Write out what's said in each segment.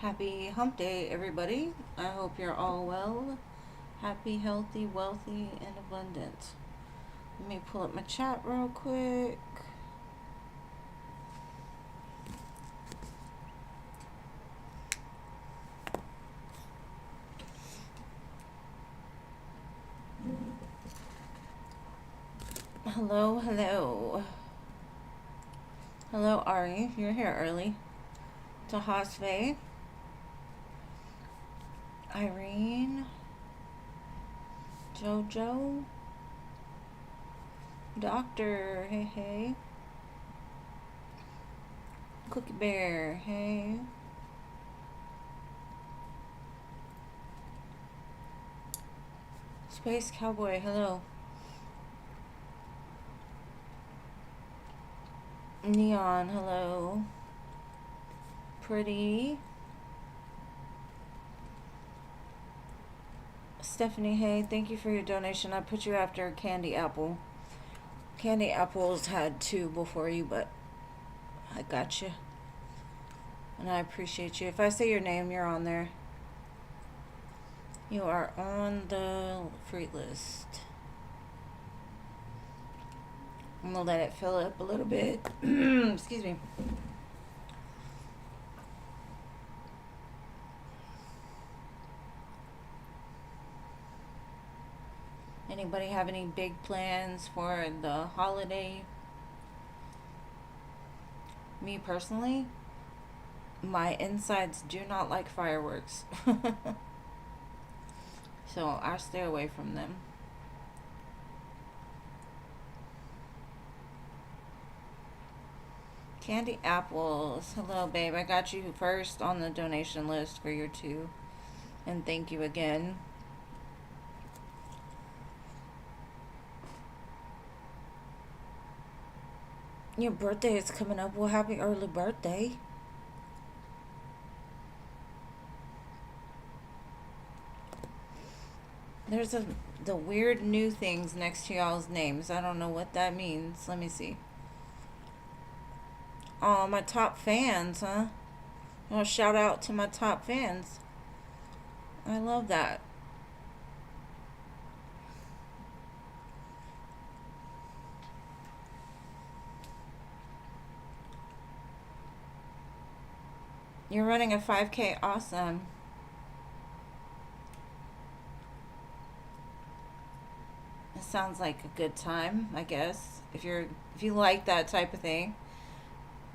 Happy hump day, everybody. I hope you're all well, happy, healthy, wealthy, and abundant. Let me pull up my chat real quick. Hello, hello. Hello, Ari. You're here early. Tahasve. Irene. Jojo. Doctor. Hey, hey. Cookie Bear. Hey. Space Cowboy. Hello. Neon. Hello. Pretty. Stephanie, hey, thank you for your donation. I put you after Candy Apple. Candy Apple's had two before you, but I got you. And I appreciate you. If I say your name, you're on there. You are on the free list. I'm going to let it fill up a little bit. Excuse me. Anybody have any big plans for the holiday? Me personally, my insides do not like fireworks. So I stay away from them. Candy Apples. Hello, babe. I got you first on the donation list for your two. And thank you again. Your birthday is coming up. Well, happy early birthday. There's the weird new things next to y'all's names. I don't know what that means. Let me see. Oh, my top fans, huh? Well, shout out to my top fans. I love that. You're running a 5K. Awesome. It sounds like a good time, I guess. If you like that type of thing.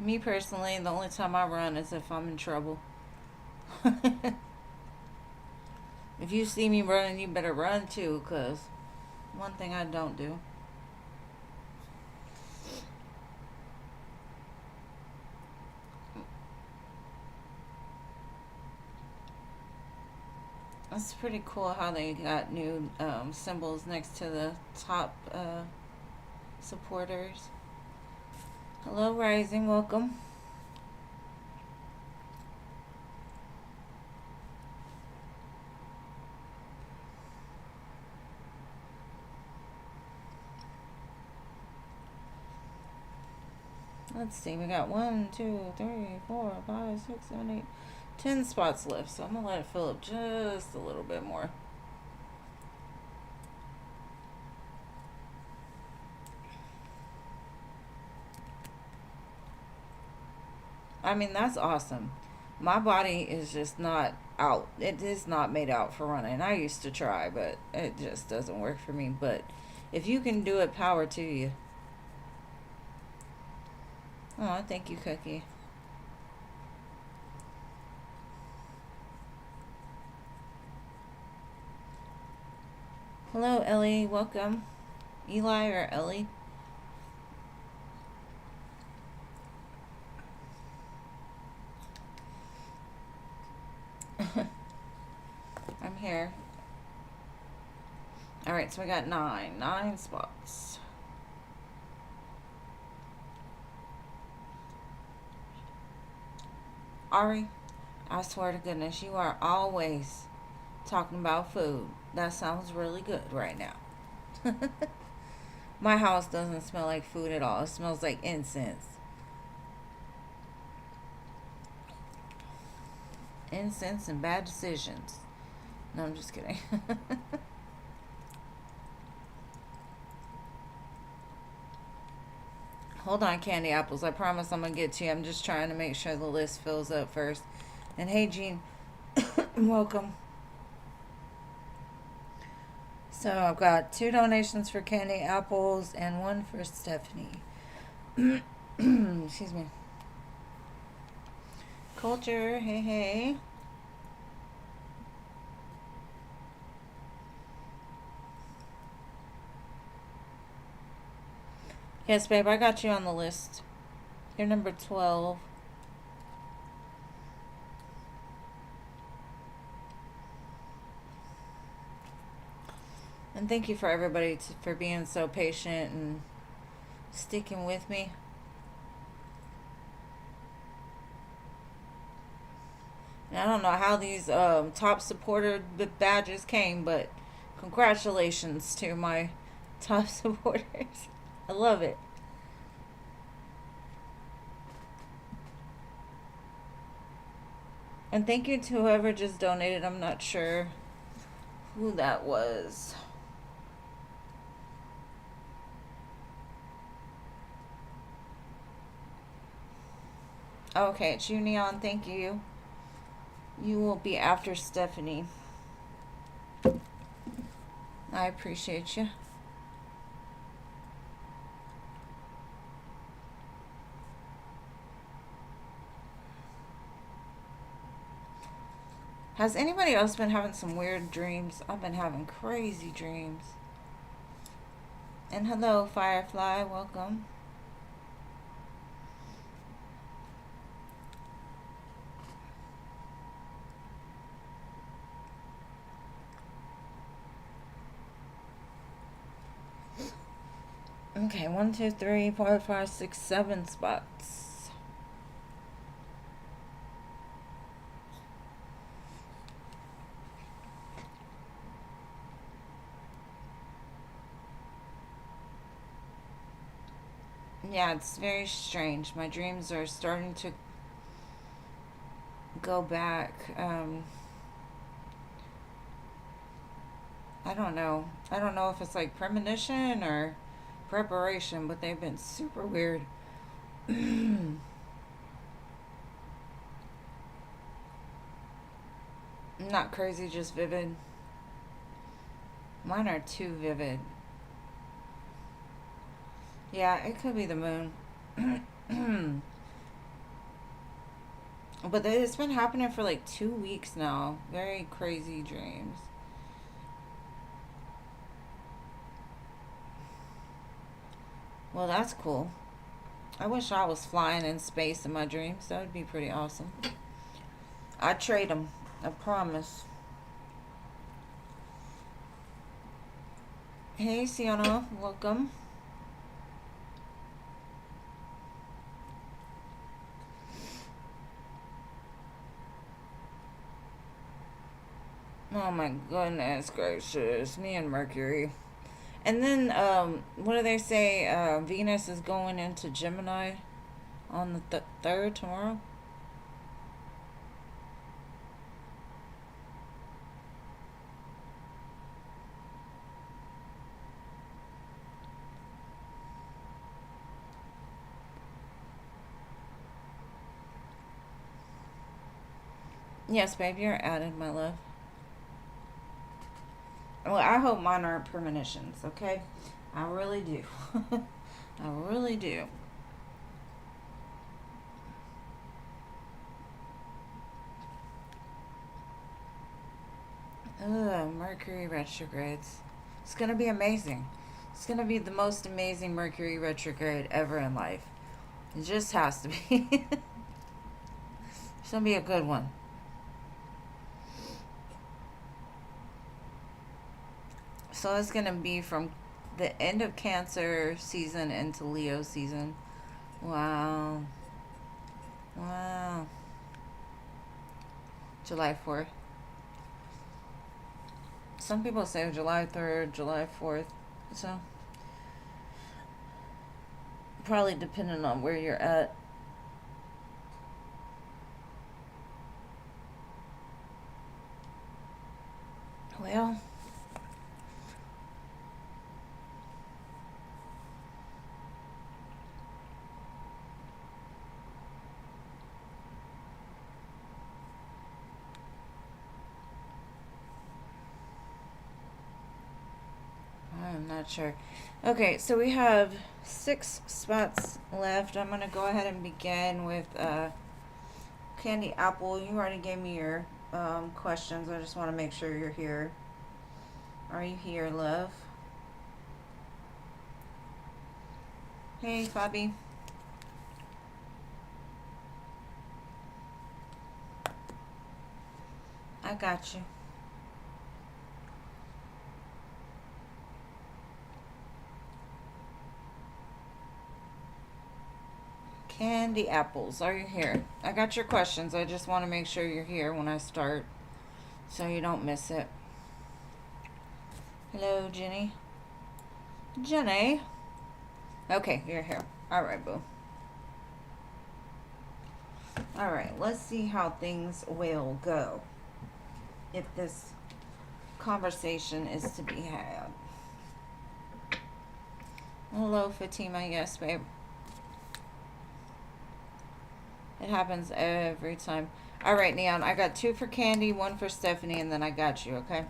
Me personally, the only time I run is if I'm in trouble. If you see me running, you better run too, because one thing I don't do. It's pretty cool how they got new symbols next to the top supporters. Hello, Rising. Welcome. Let's see. We got 1, 2, 3, 4, 5, 6, 7, 8, 10 spots left. So I'm going to let it fill up just a little bit more. I mean, that's awesome. My body is just not out. It is not made out for running. I used to try, but it just doesn't work for me. But if you can do it, power to you. Oh, thank you, Cookie. Hello, Ellie. Welcome. Eli or Ellie? I'm here. Alright, so we got 9 spots. Ari, I swear to goodness, you are always talking about food. That sounds really good right now. My house doesn't smell like food at all. It smells like incense. incense and bad decisions. No, I'm just kidding. Hold on, candy apples. I promise I'm going to get to you. I'm just trying to make sure the list fills up first. And hey, Jean, welcome. So I've got 2 donations for candy apples and 1 for Stephanie. Excuse me. Culture, hey, hey. Yes, babe, I got you on the list. You're number 12. And thank you for everybody for being so patient and sticking with me. And I don't know how these top supporter badges came, but congratulations to my top supporters. I love it. And thank you to whoever just donated. I'm not sure who that was. Okay, it's you, Neon. Thank you. You will be after Stephanie. I appreciate you. Has anybody else been having some weird dreams? I've been having crazy dreams. And hello, Firefly. Welcome. Okay, 1, 2, 3, 4, 5, 6, 7 spots. Yeah, it's very strange. My dreams are starting to go back. I don't know. I don't know if it's like premonition or preparation, but they've been super weird. Not crazy, just vivid. Mine are too vivid. Yeah, it could be the moon. But it's been happening for like 2 weeks now. Very crazy dreams. Well, that's cool. I wish I was flying in space in my dreams. That would be pretty awesome. I'd trade them. I promise. Hey, Sienna. Welcome. Oh my goodness gracious. Me and Mercury. And then, what do they say? Venus is going into Gemini on the 3rd tomorrow. Yes, babe, you're added, my love. Well, I hope mine aren't premonitions, okay? I really do. I really do. Ugh, Mercury retrogrades. It's gonna be amazing. It's gonna be the most amazing Mercury retrograde ever in life. It just has to be. It's gonna be a good one. So it's gonna be from the end of Cancer season into Leo season. Wow. Wow. July 4th. Some people say July 3rd, July 4th. So, probably depending on where you're at. Well, I'm not sure. Okay, so we have 6 spots left. I'm going to go ahead and begin with Candy Apple. You already gave me your questions. I just want to make sure you're here. Are you here, love? Hey, Fabi. I got you. Candy Apples, are you here? I got your questions. I just want to make sure you're here when I start so you don't miss it. Hello, Jenny. Jenny. Okay, you're here. All right, boo. All right, let's see how things will go if this conversation is to be had. Hello, Fatima. Yes, babe. It happens every time. All right, Neon. I got 2 for Candy, 1 for Stephanie, and then I got you, okay?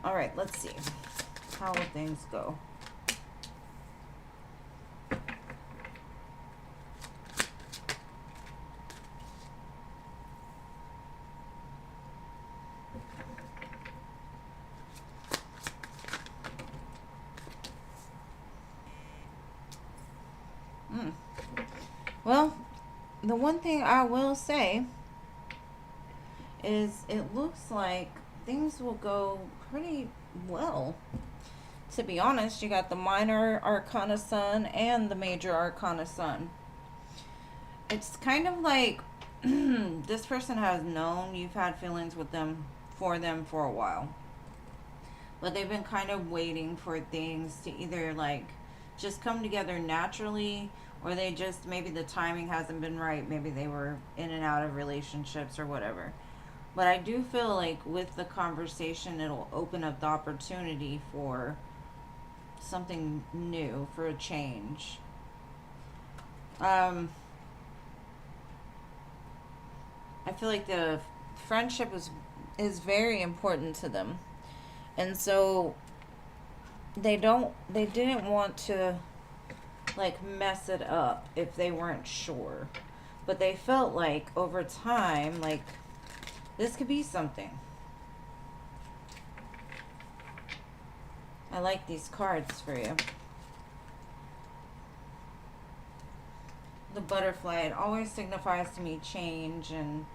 All right, let's see. How will things go? Well, the one thing I will say is it looks like things will go pretty well. To be honest, you got the minor arcana sun and the major arcana sun. It's kind of like this person has known you've had feelings with them for a while. But they've been kind of waiting for things to either like just come together naturally, or they just, maybe the timing hasn't been right. Maybe they were in and out of relationships or whatever. But I do feel like with the conversation, it'll open up the opportunity for something new, for a change. I feel like the friendship is very important to them. And so they didn't want to like mess it up if they weren't sure. But they felt like over time, like this could be something. I like these cards for you. The butterfly, it always signifies to me change and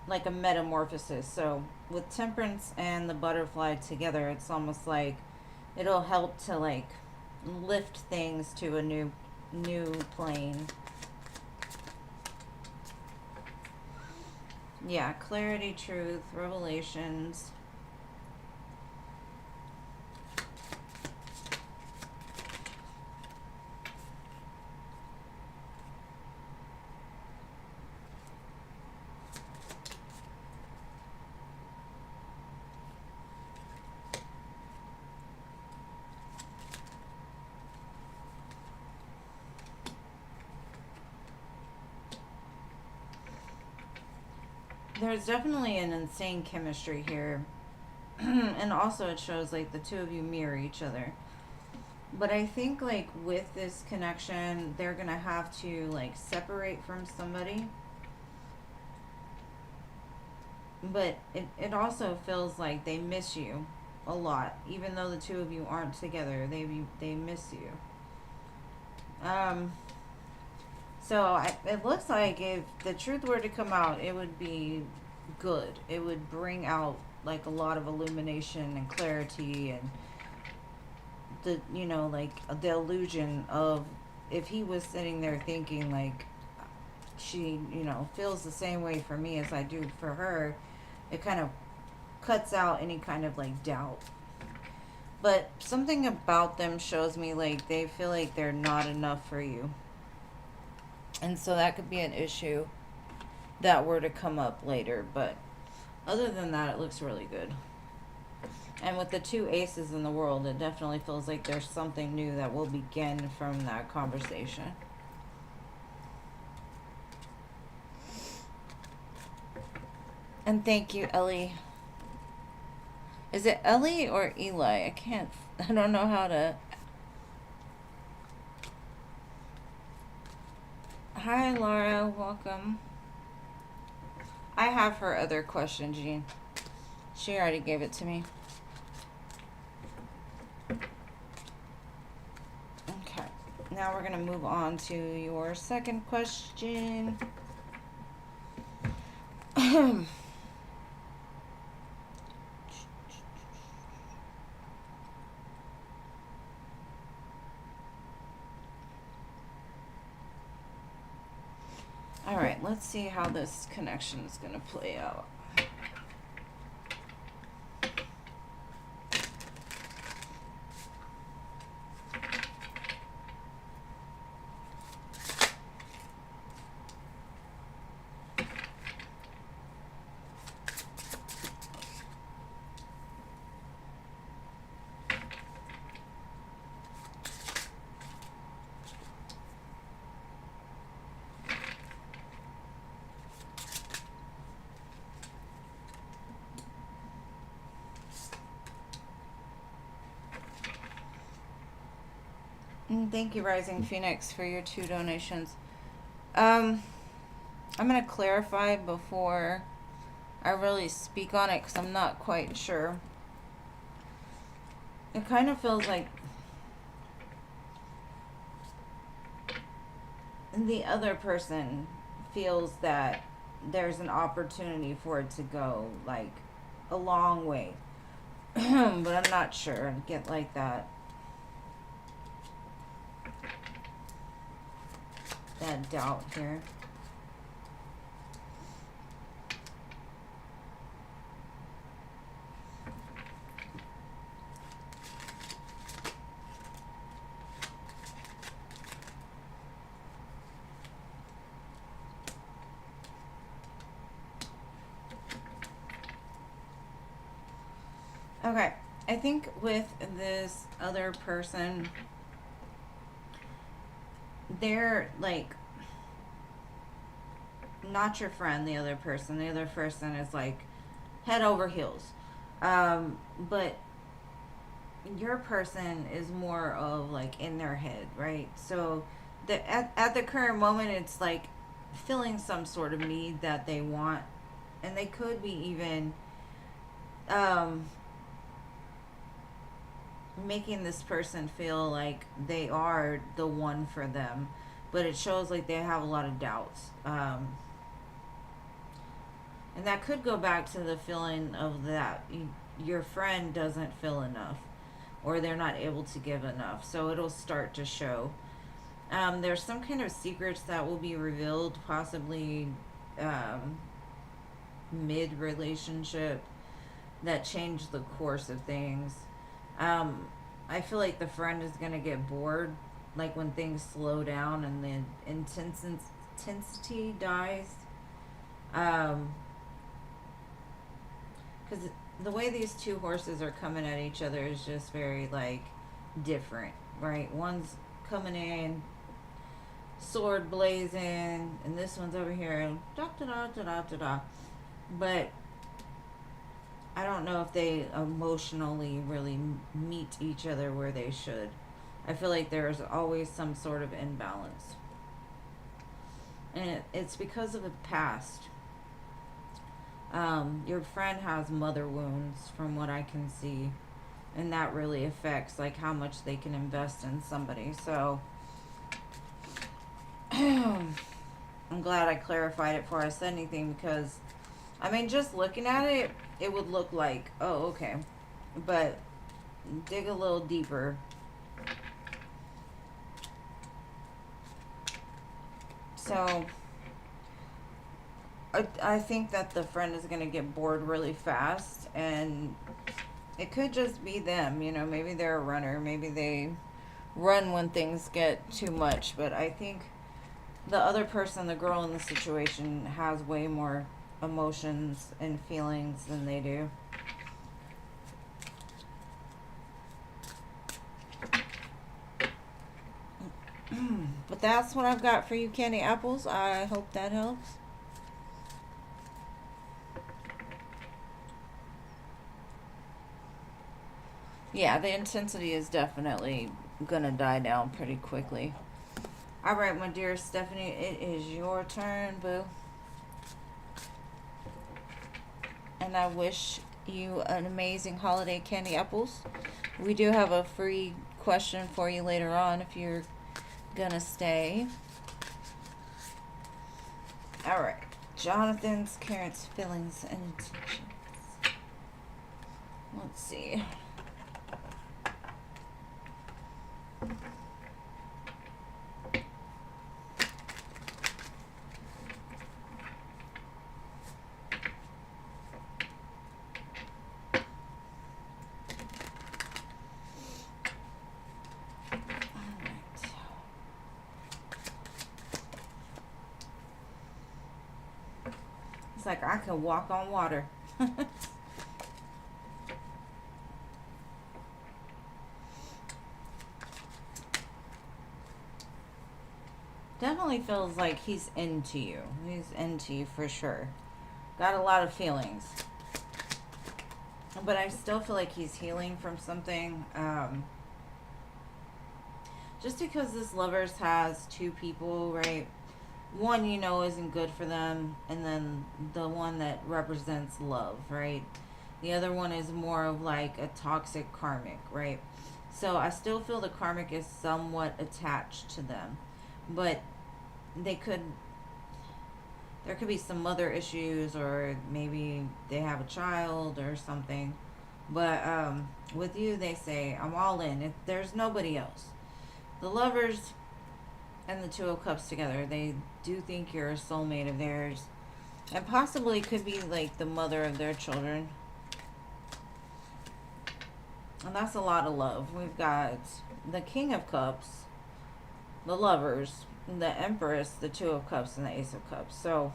like a metamorphosis. So with temperance and the butterfly together, it's almost like it'll help to like lift things to a new plane. Yeah, clarity, truth, revelations. There's definitely an insane chemistry here. And also it shows like the two of you mirror each other. But I think like with this connection, they're going to have to like separate from somebody. But it also feels like they miss you a lot. Even though the two of you aren't together, they miss you. So it looks like if the truth were to come out, it would be good. It would bring out like a lot of illumination and clarity, and the, you know, like the illusion of if he was sitting there thinking like she, you know, feels the same way for me as I do for her, it kind of cuts out any kind of like doubt. But something about them shows me like they feel like they're not enough for you. And so that could be an issue that were to come up later. But other than that, it looks really good. And with the 2 aces in the world, it definitely feels like there's something new that will begin from that conversation. And thank you, Ellie. Is it Ellie or Eli? I don't know how to. Hi, Laura. Welcome. I have her other question, Jean. She already gave it to me. Okay. Now we're going to move on to your second question. All right, let's see how this connection is going to play out. Thank you, Rising Phoenix, for your 2 donations. I'm going to clarify before I really speak on it because I'm not quite sure. It kind of feels like the other person feels that there's an opportunity for it to go, like, a long way. But I'm not sure. I get like that doubt here. Okay, I think with this other person, they're like not your friend. The other person is like head over heels, but your person is more of like in their head, right? So at the current moment, it's like filling some sort of need that they want, and they could be even making this person feel like they are the one for them, but it shows like they have a lot of doubts. And that could go back to the feeling of that your friend doesn't feel enough, or they're not able to give enough. So it'll start to show. There's some kind of secrets that will be revealed, possibly mid-relationship, that change the course of things. I feel like the friend is going to get bored, like when things slow down and the intensity dies. Because the way these 2 horses are coming at each other is just very, like, different, right? One's coming in, sword blazing, and this one's over here, da-da-da-da-da-da-da. But I don't know if they emotionally really meet each other where they should. I feel like there's always some sort of imbalance. And it's because of the past. Your friend has mother wounds, from what I can see, and that really affects like how much they can invest in somebody. So I'm glad I clarified it before I said anything, because I mean, just looking at it, it would look like, oh, okay, but dig a little deeper. So I think that the friend is going to get bored really fast, and it could just be them, you know, maybe they're a runner, maybe they run when things get too much, but I think the other person, the girl in the situation, has way more emotions and feelings than they do. that's what I've got for you, Candy Apples. I hope that helps. Yeah, the intensity is definitely gonna die down pretty quickly. All right, my dear Stephanie, it is your turn, boo. And I wish you an amazing holiday, Candy Apples. We do have a free question for you later on if you're gonna stay. All right, Jonathan's Karen's feelings and intentions. Let's see. It's like I can walk on water. Definitely feels like he's into you. He's into you for sure. Got a lot of feelings. But I still feel like he's healing from something. Just because this Lovers has two people, right? One you know isn't good for them, and then the one that represents love, right? The other one is more of like a toxic karmic, right? So I still feel the karmic is somewhat attached to them, but there could be some mother issues, or maybe they have a child or something. But with you, they say, I'm all in. There's nobody else. The Lovers and the Two of Cups together, they do think you're a soulmate of theirs, and possibly could be like the mother of their children. And that's a lot of love. We've got the King of Cups, the Lovers, the Empress, the Two of Cups, and the Ace of Cups. So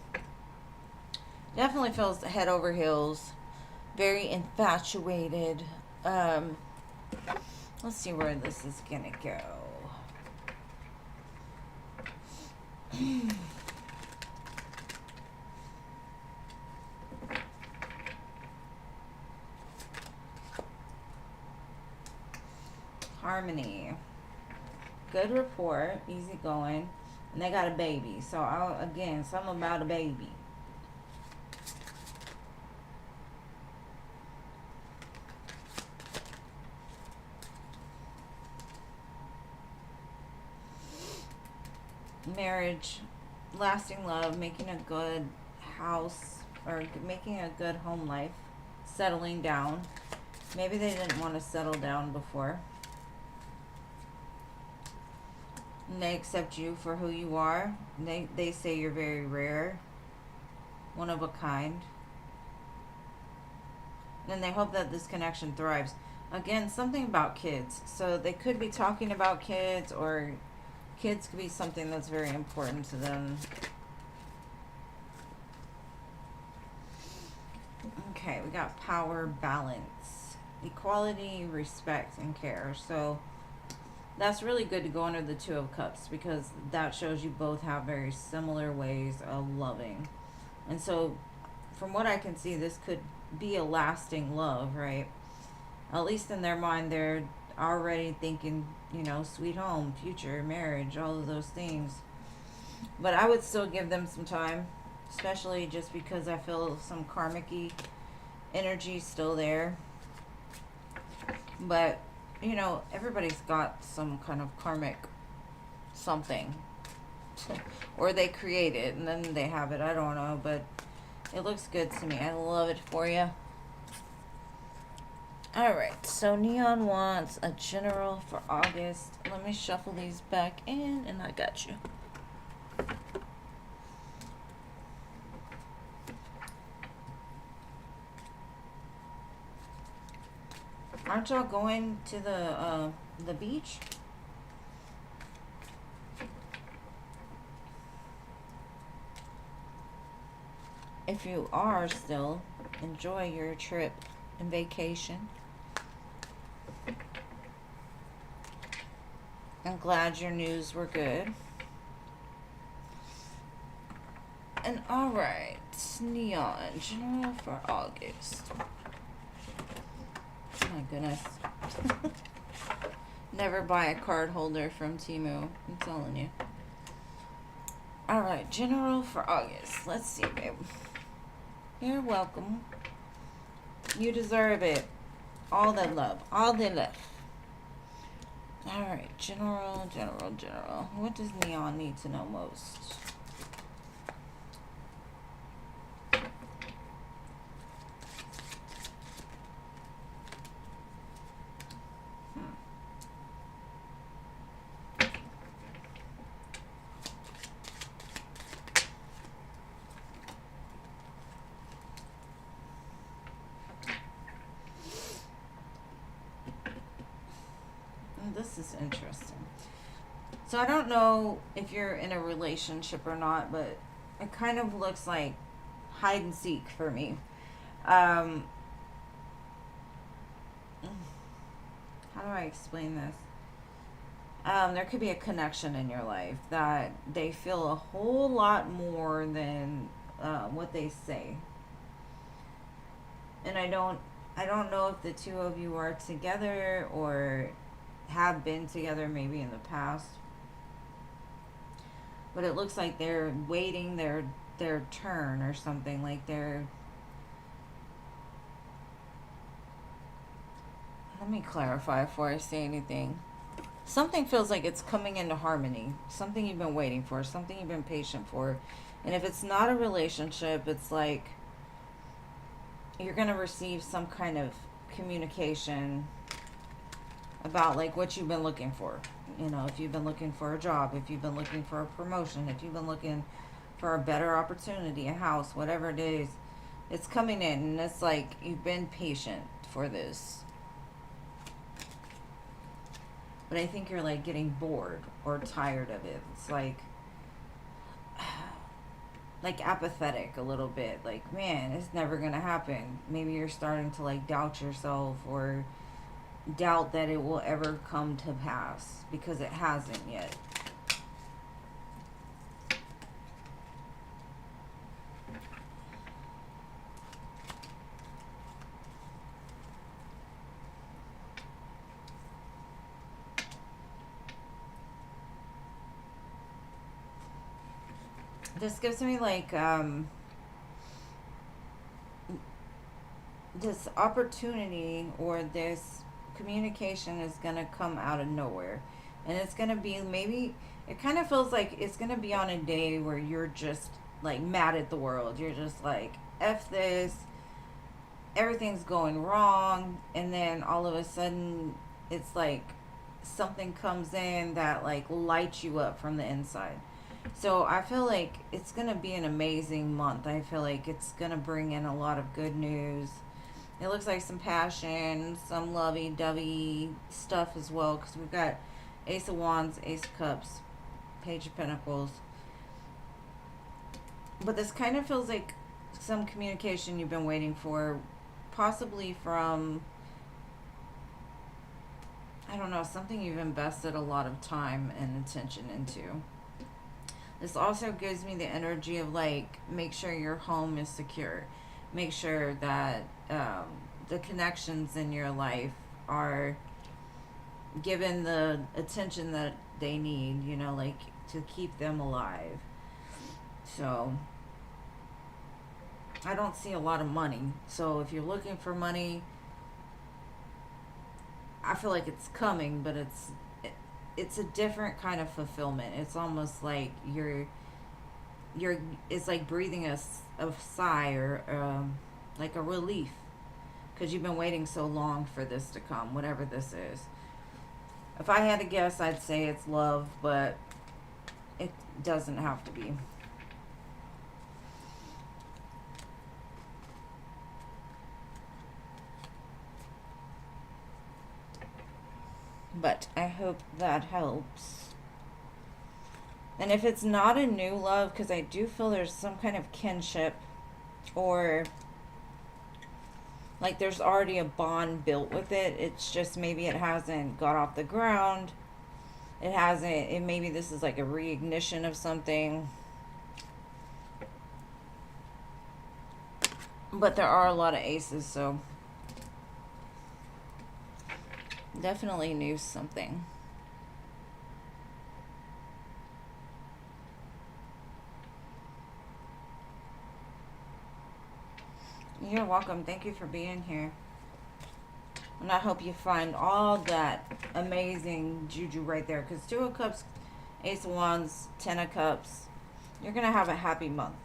definitely feels head over heels, very infatuated. Let's see where this is gonna go. Harmony, good rapport, easy going, and they got a baby. So again, something about a baby. Marriage, lasting love, making a good house, or making a good home life, settling down. Maybe they didn't want to settle down before. And they accept you for who you are. They say you're very rare, one of a kind. And they hope that this connection thrives. Again, something about kids. So they could be talking about kids, or kids could be something that's very important to them. Okay, we got power, balance, equality, respect, and care. So that's really good to go under the Two of Cups, because that shows you both have very similar ways of loving. And so from what I can see, this could be a lasting love, right? At least in their mind, they're already thinking, you know, sweet home, future, marriage, all of those things. But I would still give them some time, especially just because I feel some karmic-y energy still there. But, you know, everybody's got some kind of karmic something. Or they create it and then they have it. I don't know, but it looks good to me. I love it for you. Alright, so Neon wants a general for August. Let me shuffle these back in, and I got you. Aren't y'all going to the beach? If you are still, enjoy your trip and vacation. I'm glad your news were good. And alright, Neon, general for August. Oh my goodness. Never buy a card holder from Temu, I'm telling you. Alright, general for August. Let's see, babe. You're welcome. You deserve it. All the love. All the love. Alright, general. What does Neon need to know most? This is interesting. So I don't know if you're in a relationship or not, but it kind of looks like hide and seek for me. How do I explain this? There could be a connection in your life that they feel a whole lot more than what they say. And I don't know if the two of you are together or have been together maybe in the past, but it looks like they're waiting their turn or something. Like they're, let me clarify before I say anything. Something feels like it's coming into harmony, something you've been waiting for, something you've been patient for. And if it's not a relationship, it's like you're going to receive some kind of communication about like what you've been looking for. You know, if you've been looking for a job, if you've been looking for a promotion, if you've been looking for a better opportunity, a house, whatever it is, it's coming in. And it's like you've been patient for this. But I think you're like getting bored or tired of it. It's like apathetic a little bit. Like, man, it's never going to happen. Maybe you're starting to like doubt yourself or doubt that it will ever come to pass because it hasn't yet. This gives me like this opportunity or this communication is going to come out of nowhere, and it's going to be, maybe it kind of feels like it's going to be on a day where you're just like mad at the world. You're just like, F this, everything's going wrong, and then all of a sudden it's like something comes in that like lights you up from the inside. So I feel like it's going to be an amazing month. I feel like it's going to bring in a lot of good news. It looks like some passion, some lovey-dovey stuff as well, because we've got Ace of Wands, Ace of Cups, Page of Pentacles. But this kind of feels like some communication you've been waiting for, possibly from, I don't know, something you've invested a lot of time and attention into. This also gives me the energy of like, make sure your home is secure. Make sure that the connections in your life are given the attention that they need, you know, like to keep them alive. So I don't see a lot of money. So if you're looking for money, I feel like it's coming, but it's a different kind of fulfillment. It's almost like it's like breathing a sigh or like a relief, because you've been waiting so long for this to come, whatever this is. If I had to guess, I'd say it's love, but it doesn't have to be. But I hope that helps. And if it's not a new love, because I do feel there's some kind of kinship, or like there's already a bond built with it. It's just maybe it hasn't got off the ground. Maybe this is like a reignition of something. But there are a lot of aces, so definitely knew something. You're welcome. Thank you for being here. And I hope you find all that amazing juju right there. Because 2 of Cups, Ace of Wands, 10 of Cups. You're going to have a happy month.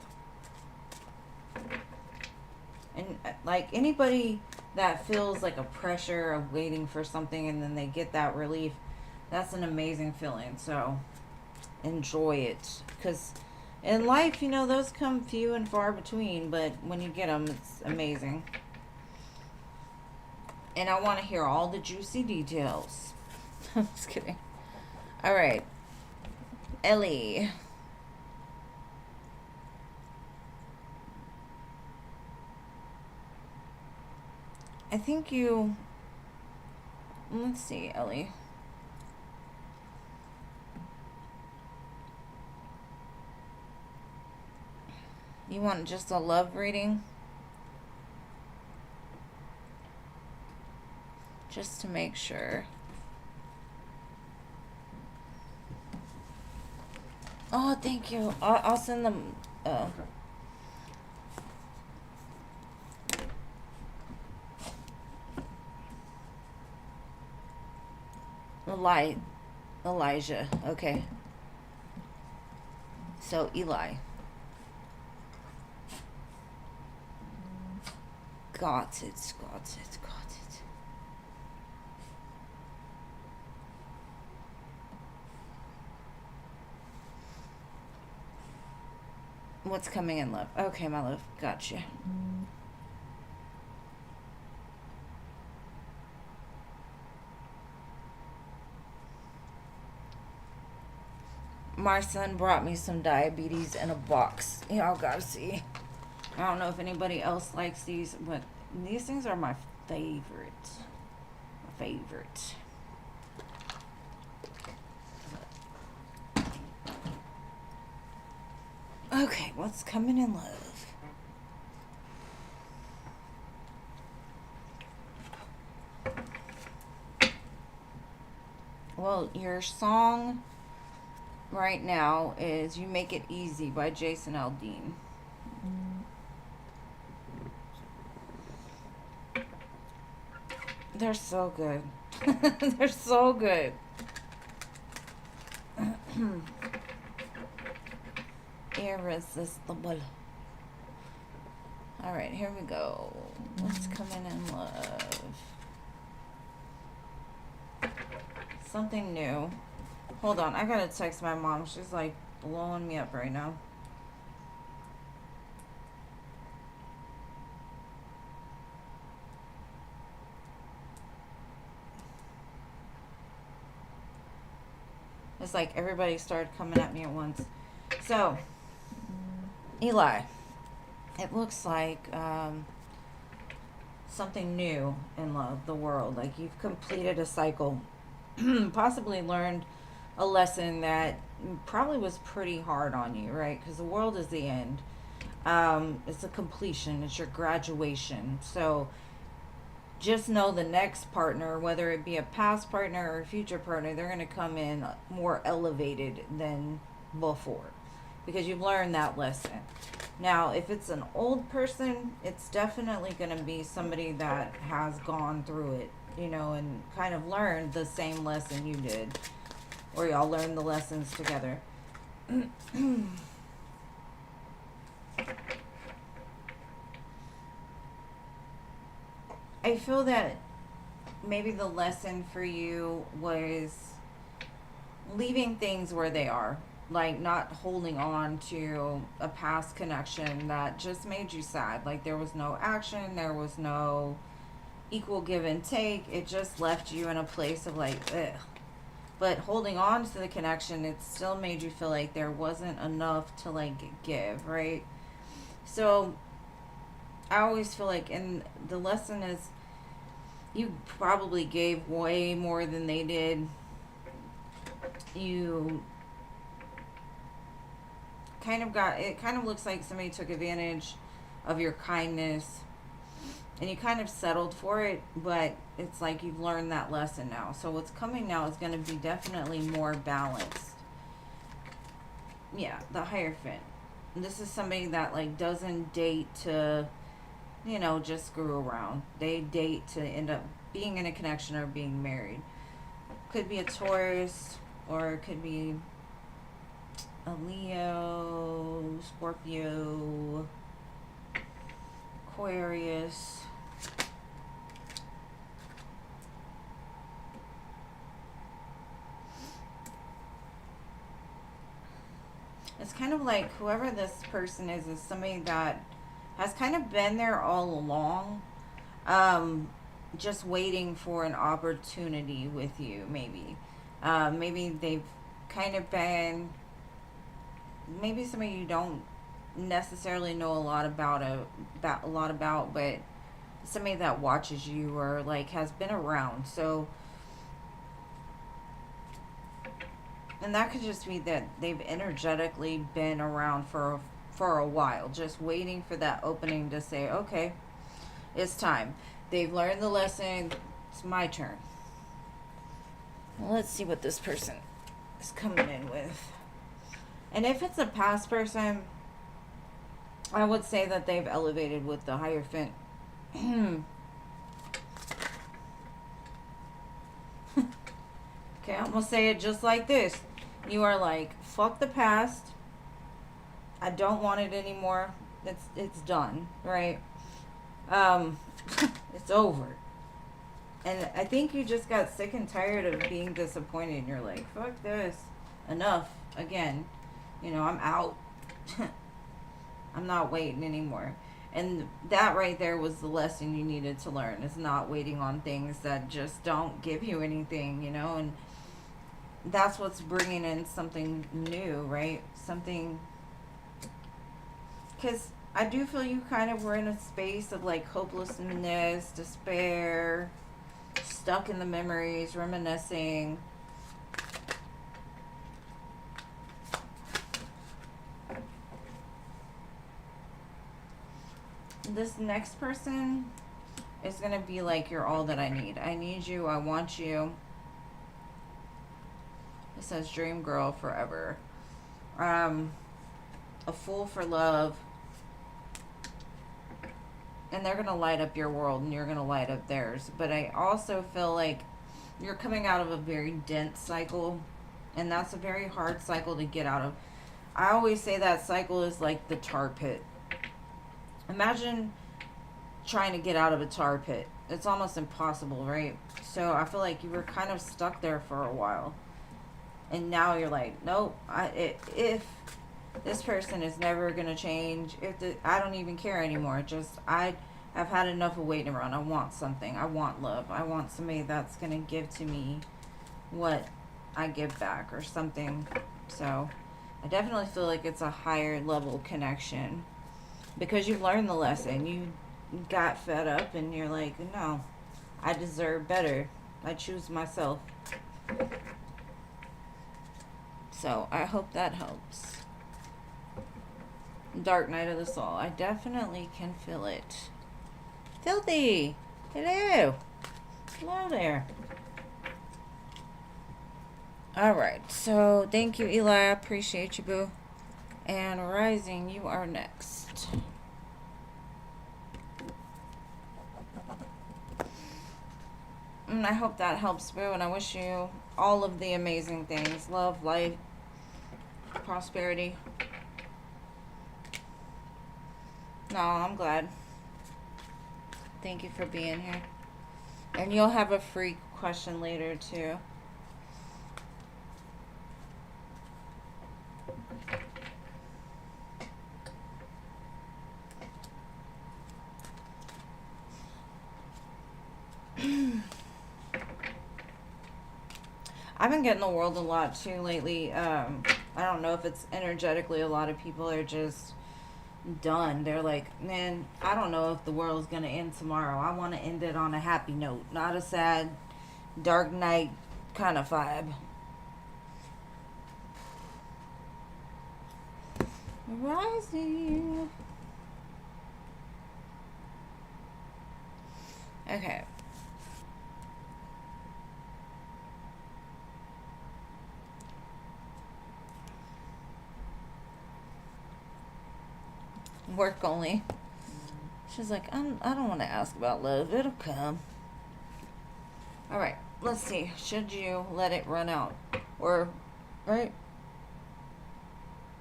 And like anybody that feels like a pressure of waiting for something and then they get that relief, that's an amazing feeling. So enjoy it. Because in life, you know, those come few and far between. But when you get them, it's amazing. And I want to hear all the juicy details. I'm just kidding. All right. Ellie. I think you... Let's see, Ellie. You want just a love reading? Just to make sure. Oh, thank you. I'll send them. Elijah. Okay. So Eli. Got it. What's coming in love? Okay, my love. Gotcha. My son brought me some diabetes in a box. Y'all gotta see. I don't know if anybody else likes these, but these things are my favorite. Okay, what's coming in love? Well, your song right now is You Make It Easy by Jason Aldean. They're so good. They're so good. Irresistible. Alright, here we go. What's coming in love? Something new. Hold on, I gotta text my mom. She's like blowing me up right now. It's like everybody started coming at me at once. So, Eli, it looks like something new in love, the world. Like you've completed a cycle, possibly learned a lesson that probably was pretty hard on you, right? Because the world is the end. It's a completion. It's your graduation. So just know the next partner, whether it be a past partner or a future partner, they're going to come in more elevated than before because you've learned that lesson. Now, if it's an old person, it's definitely going to be somebody that has gone through it, you know, and kind of learned the same lesson you did, or y'all learned the lessons together. I feel that maybe the lesson for you was leaving things where they are, like not holding on to a past connection that just made you sad. Like there was no action, there was no equal give and take. It just left you in a place of like, ugh. But holding on to the connection, it still made you feel like there wasn't enough to like give, right? So I always feel like, and the lesson is you probably gave way more than they did. You kind of got, it kind of looks like somebody took advantage of your kindness, and you kind of settled for it, but it's like you've learned that lesson now. So what's coming now is going to be definitely more balanced. Yeah, the Hierophant. This is somebody that like doesn't date to, you know, just screw around. They date to end up being in a connection or being married. Could be a Taurus, or it could be a Leo, Scorpio, Aquarius. It's kind of like whoever this person is somebody that has kind of been there all along, just waiting for an opportunity with you, maybe. Maybe they've kind of been, maybe somebody you don't necessarily know a lot about, but somebody that watches you or like has been around. So, and that could just be that they've energetically been around for a while, just waiting for that opening to say, okay, it's time. They've learned the lesson. It's my turn. Well, let's see what this person is coming in with. And if it's a past person, I would say that they've elevated with the Hierophant. Okay, I'm going to say it just like this. You are like, fuck the past. I don't want it anymore. It's done, right? It's over. And I think you just got sick and tired of being disappointed. And you're like, fuck this. Enough. Again. You know, I'm out. I'm not waiting anymore. And that right there was the lesson you needed to learn. Is not waiting on things that just don't give you anything, you know. And that's what's bringing in something new, right? Something... Because I do feel you kind of were in a space of like hopelessness, despair, stuck in the memories, reminiscing. This next person is going to be like, you're all that I need. I need you. I want you. It says dream girl forever. A fool for love. And they're going to light up your world and you're going to light up theirs. But I also feel like you're coming out of a very dense cycle. And that's a very hard cycle to get out of. I always say that cycle is like the tar pit. Imagine trying to get out of a tar pit. It's almost impossible, right? So I feel like you were kind of stuck there for a while. And now you're like, nope, if this person is never going to change, I don't even care anymore. I've had enough of waiting around. I want something. I want love. I want somebody that's going to give to me what I give back or something. So I definitely feel like it's a higher level connection. Because you've learned the lesson. You got fed up and you're like, no, I deserve better. I choose myself. So I hope that helps. Dark Night of the Soul. I definitely can feel it. Filthy! Hello! Hello there. Alright, so thank you, Eli. I appreciate you, boo. And Rising, you are next. And I hope that helps, boo. And I wish you all of the amazing things. Love, life, prosperity. No, I'm glad. Thank you for being here. And you'll have a free question later, too. I've been getting the world a lot too lately. I don't know if it's energetically, a lot of people are just done. They're like, man, I don't know if the world's gonna end tomorrow. I want to end it on a happy note, not a sad, dark night kind of vibe. Rising. Okay. Work only. She's like, I don't want to ask about love. It'll come. All right. Let's see. Should you let it run out? Or, right?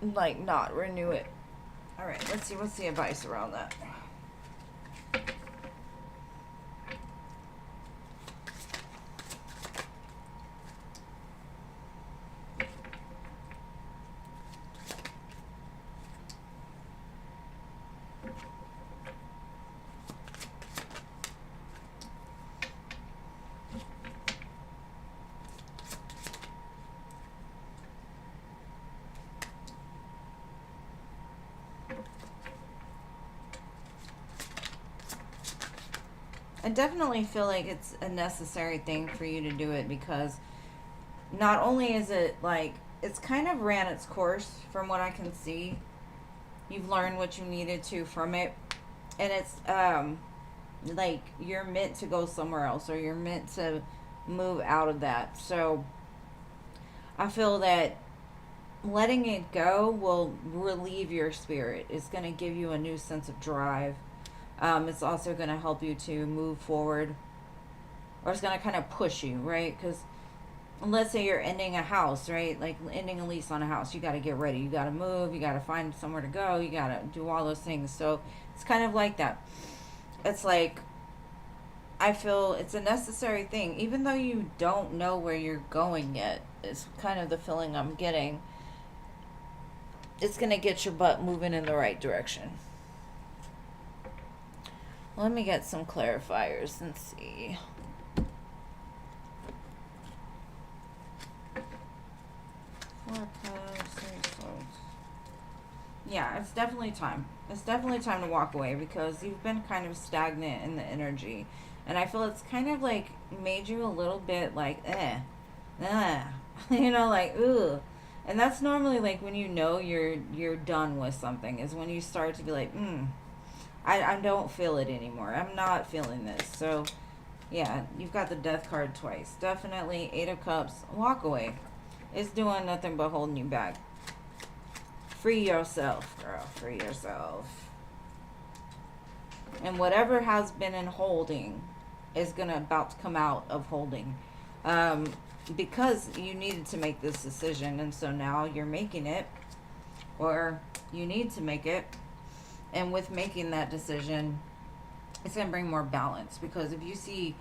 Like, not renew it. All right. Let's see. What's the advice around that? I definitely feel like it's a necessary thing for you to do it because not only is it like it's kind of ran its course from what I can see. You've learned what you needed to from it, and it's like you're meant to go somewhere else or you're meant to move out of that. So I feel that letting it go will relieve your spirit. It's going to give you a new sense of drive. It's also going to help you to move forward, or it's going to kind of push you, right? Because let's say you're ending a house, right? Like ending a lease on a house. You got to get ready. You got to move. You got to find somewhere to go. You got to do all those things. So it's kind of like that. It's like, I feel it's a necessary thing. Even though you don't know where you're going yet, it's kind of the feeling I'm getting. It's going to get your butt moving in the right direction. Let me get some clarifiers and see. Four cups, 3 swords. Yeah, it's definitely time. It's definitely time to walk away because you've been kind of stagnant in the energy. And I feel it's kind of like made you a little bit like, you know, like, ugh. And that's normally like when you know you're done with something is when you start to be like, I don't feel it anymore. I'm not feeling this. So, yeah, you've got the death card twice. Definitely 8 of Cups. Walk away. It's doing nothing but holding you back. Free yourself, girl. Free yourself. And whatever has been in holding is going to about to come out of holding. Because you needed to make this decision. And so now you're making it. Or you need to make it. And with making that decision, it's going to bring more balance. Because if you see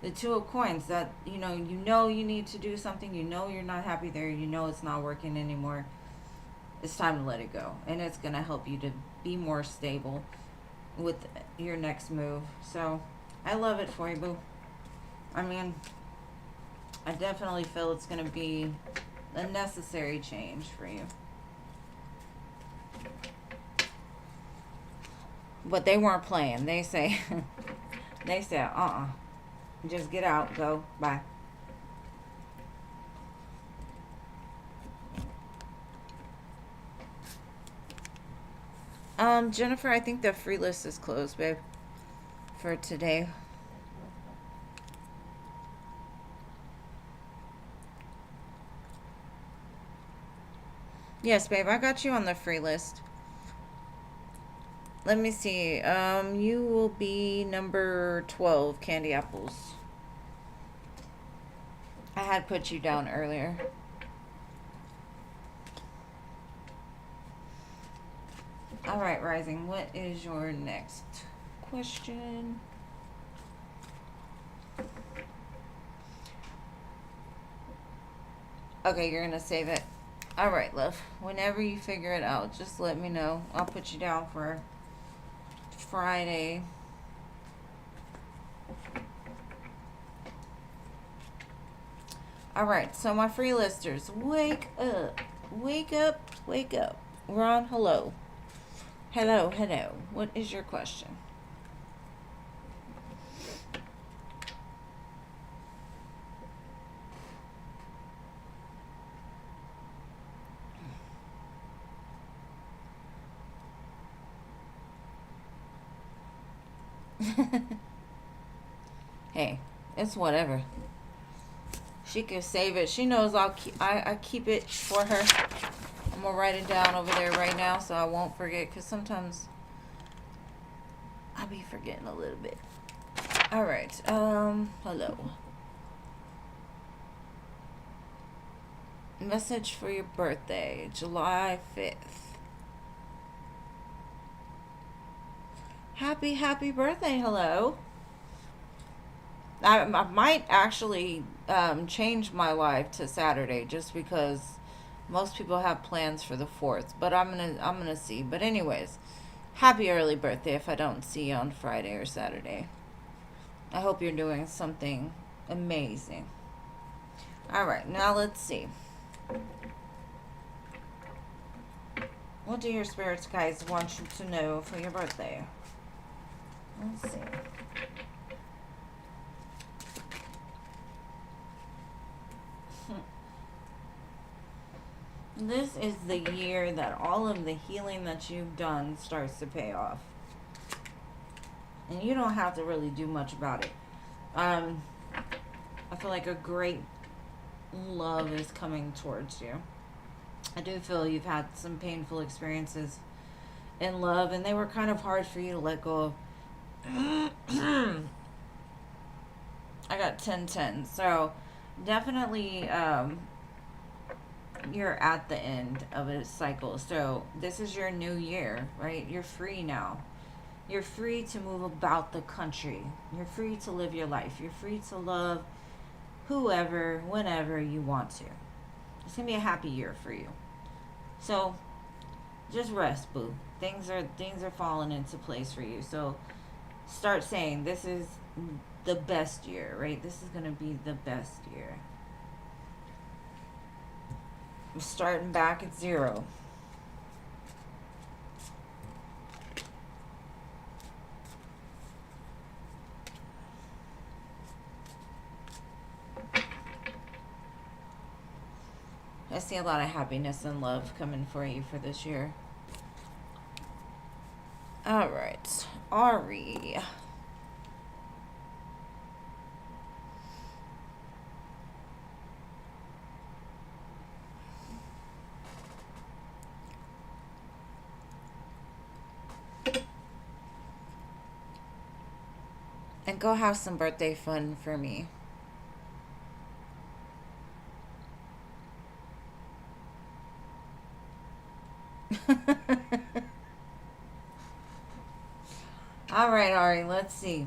the 2 of Coins, that, you know you need to do something. You know you're not happy there. You know it's not working anymore. It's time to let it go. And it's going to help you to be more stable with your next move. So, I love it for you, boo. I mean, I definitely feel it's going to be a necessary change for you. But they weren't playing. They say, just get out, go, bye. Jennifer, I think the free list is closed, babe, for today. Yes, babe, I got you on the free list. Let me see. You will be number 12, Candy Apples. I had put you down earlier. All right, Rising, what is your next question? Okay, you're going to save it. All right, love. Whenever you figure it out, just let me know. I'll put you down for Friday. All right, so my free listers, wake up. Wake up, wake up. Ron, hello. Hello, hello. What is your question? Hey, it's whatever. She can save it. She knows I keep it for her. I'm gonna write it down over there right now so I won't forget, because sometimes I'll be forgetting a little bit. All right. Hello. Message for your birthday, July 5th. Happy birthday. Hello. I might actually change my live to Saturday, just because most people have plans for the 4th, but I'm gonna see. But anyways, happy early birthday if I don't see you on Friday or Saturday. I hope you're doing something amazing. All right, now let's see. What do your spirits guides want you to know for your birthday? Let's see. This is the year that all of the healing that you've done starts to pay off. And you don't have to really do much about it. I feel like a great love is coming towards you. I do feel you've had some painful experiences in love, and they were kind of hard for you to let go of. I got 10-10. So definitely you're at the end of a cycle. So this is your new year, right? You're free now. You're free to move about the country. You're free to live your life. You're free to love whoever, whenever you want to. It's going to be a happy year for you. So just rest, boo. Things are falling into place for you. So start saying, this is the best year, right? This is going to be the best year. I'm starting back at 0. I see a lot of happiness and love coming for you for this year. All right, Ari. And go have some birthday fun for me. All right, Ari, let's see.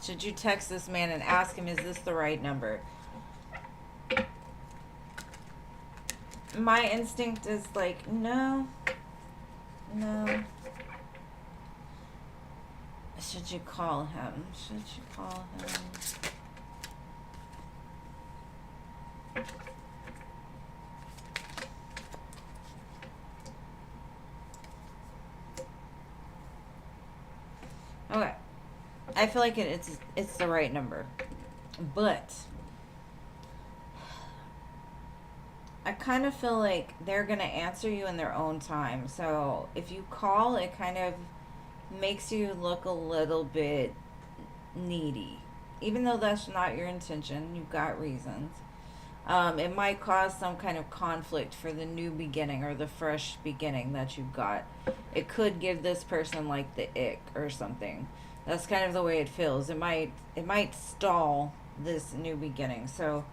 Should you text this man and ask him, is this the right number? My instinct is like, no. Should you call him? Okay. I feel like it's the right number. But I kind of feel like they're going to answer you in their own time. So if you call, it kind of makes you look a little bit needy. Even though that's not your intention, you've got reasons. It might cause some kind of conflict for the new beginning or the fresh beginning that you've got. It could give this person like the ick or something. That's kind of the way it feels. It might stall this new beginning. So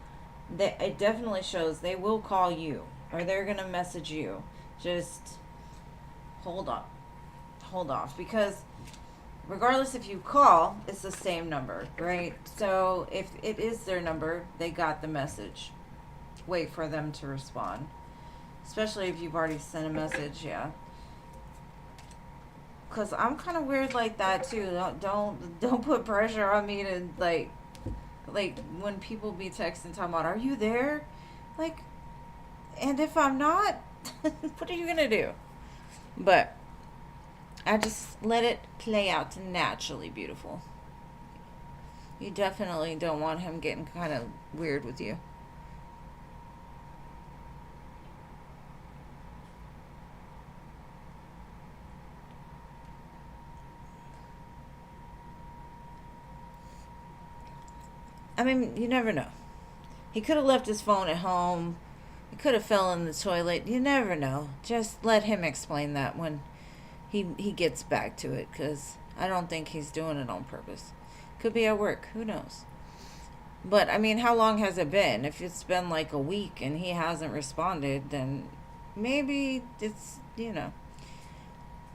it definitely shows they will call you or they're going to message you. Just hold off, because regardless if you call, it's the same number, right? So if it is their number, they got the message. Wait for them to respond, especially if you've already sent a message. Yeah, because I'm kind of weird like that too. Don't put pressure on me to like when people be texting talking about, are you there? Like, and if I'm not, what are you gonna do? But I just let it play out naturally, beautiful. You definitely don't want him getting kind of weird with you. I mean, you never know. He could have left his phone at home. He could have fell in the toilet. You never know. Just let him explain that when he gets back to it, because I don't think he's doing it on purpose. Could be at work. Who knows? But, I mean, how long has it been? If it's been like a week and he hasn't responded, then maybe it's, you know.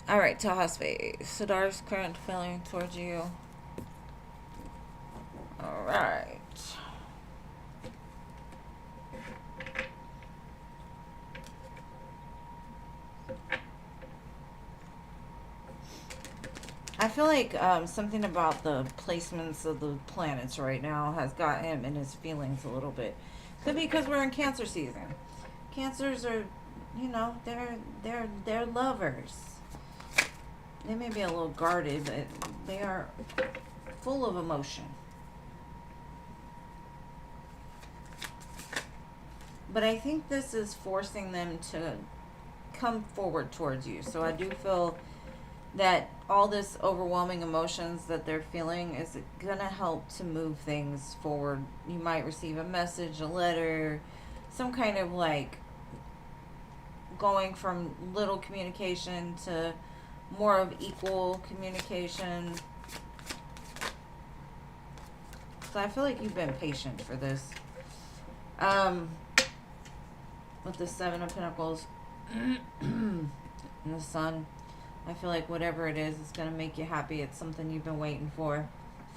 All right, Tahasve. Siddhar's current feeling towards you. All right. I feel like something about the placements of the planets right now has got him in his feelings a little bit. Could be because we're in Cancer season. Cancers are, you know, they're lovers. They may be a little guarded, but they are full of emotion. But I think this is forcing them to come forward towards you. So I do feel that all this overwhelming emotions that they're feeling is gonna help to move things forward. You might receive a message, a letter, some kind of like going from little communication to more of equal communication. So I feel like you've been patient for this. With the Seven of Pentacles and the Sun, I feel like whatever it is going to make you happy. It's something you've been waiting for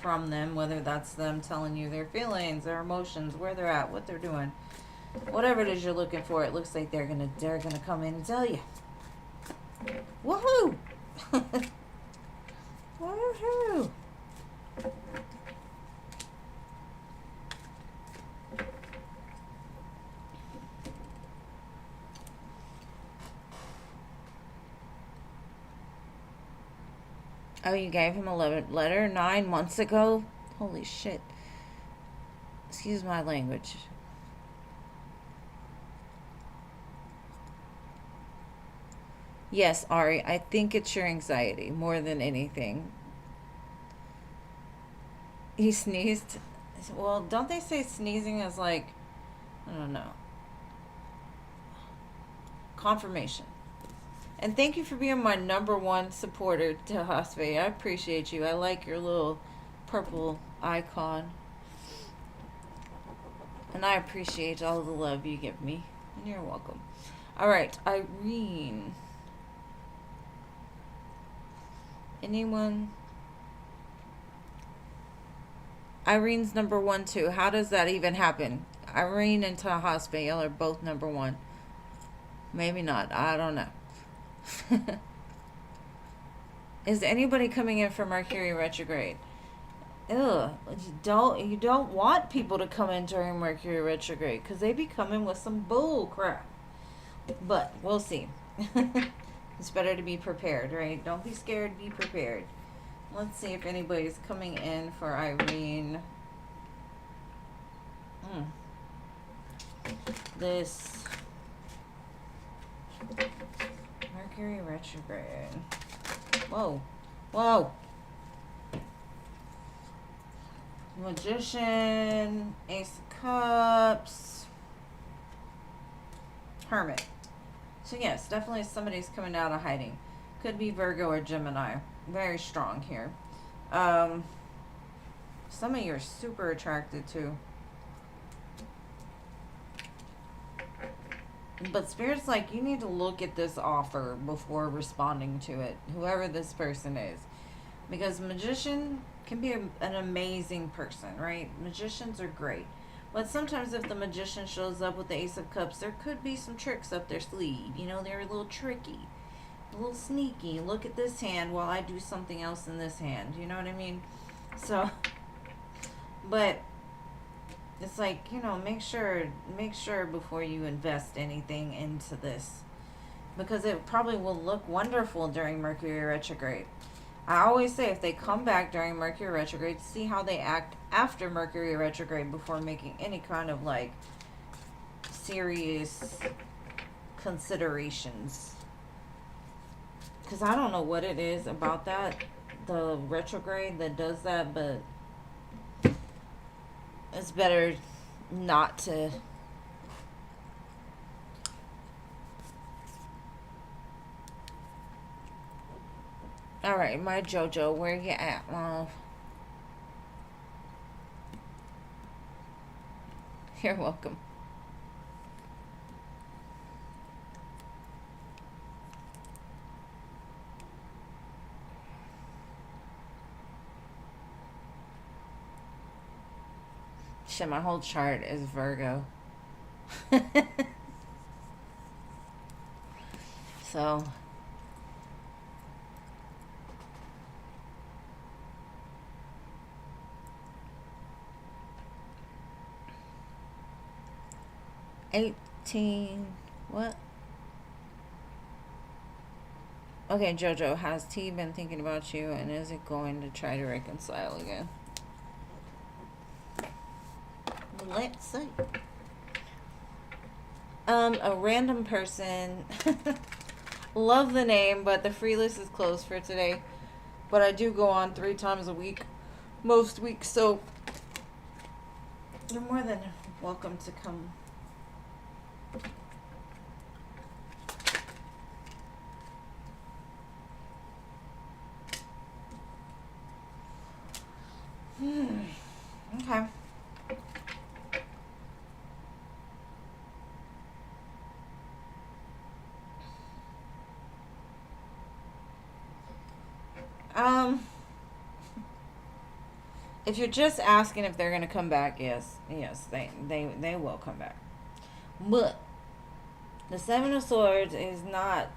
from them, whether that's them telling you their feelings, their emotions, where they're at, what they're doing. Whatever it is you're looking for, it looks like they're gonna come in and tell you. Woohoo! Woohoo! Oh, you gave him a letter 9 months ago? Holy shit. Excuse my language. Yes, Ari, I think it's your anxiety more than anything. He sneezed. Well, don't they say sneezing is like, I don't know, confirmation. And thank you for being my #1 supporter, Tahasve. I appreciate you. I like your little purple icon. And I appreciate all the love you give me. And you're welcome. All right, Irene. Anyone? Irene's #1 too. How does that even happen? Irene and Tahasve, y'all are both #1. Maybe not. I don't know. Is anybody coming in for Mercury retrograde? Ugh, you don't want people to come in during Mercury retrograde because they be coming with some bull crap. But we'll see. It's better to be prepared, right? Don't be scared, be prepared. Let's see if anybody's coming in for Irene. This Mercury retrograde. Whoa. Whoa. Magician, Ace of Cups, Hermit. So yes, definitely somebody's coming out of hiding. Could be Virgo or Gemini. Very strong here. Some of you are super attracted to. But Spirit's like, you need to look at this offer before responding to it, whoever this person is. Because Magician can be an amazing person, right? Magicians are great. But sometimes if the Magician shows up with the Ace of Cups, there could be some tricks up their sleeve. You know, they're a little tricky, a little sneaky. Look at this hand while I do something else in this hand. You know what I mean? So, but it's like, you know, make sure before you invest anything into this, because it probably will look wonderful during Mercury retrograde. I always say if they come back during Mercury retrograde, see how they act after Mercury retrograde before making any kind of like serious considerations. Because I don't know what it is about that, the retrograde that does that, but it's better not to. All right, my JoJo, where you at, love? You're welcome. Shit, my whole chart is Virgo. So, what? Okay, Jojo, has T been thinking about you, and is it going to try to reconcile again? Let's see. A random person. Love the name, but the free list is closed for today. But I do go on 3 times a week, most weeks, so you're more than welcome to come. Okay. If you're just asking if they're gonna come back, yes, they will come back. But the Seven of Swords is not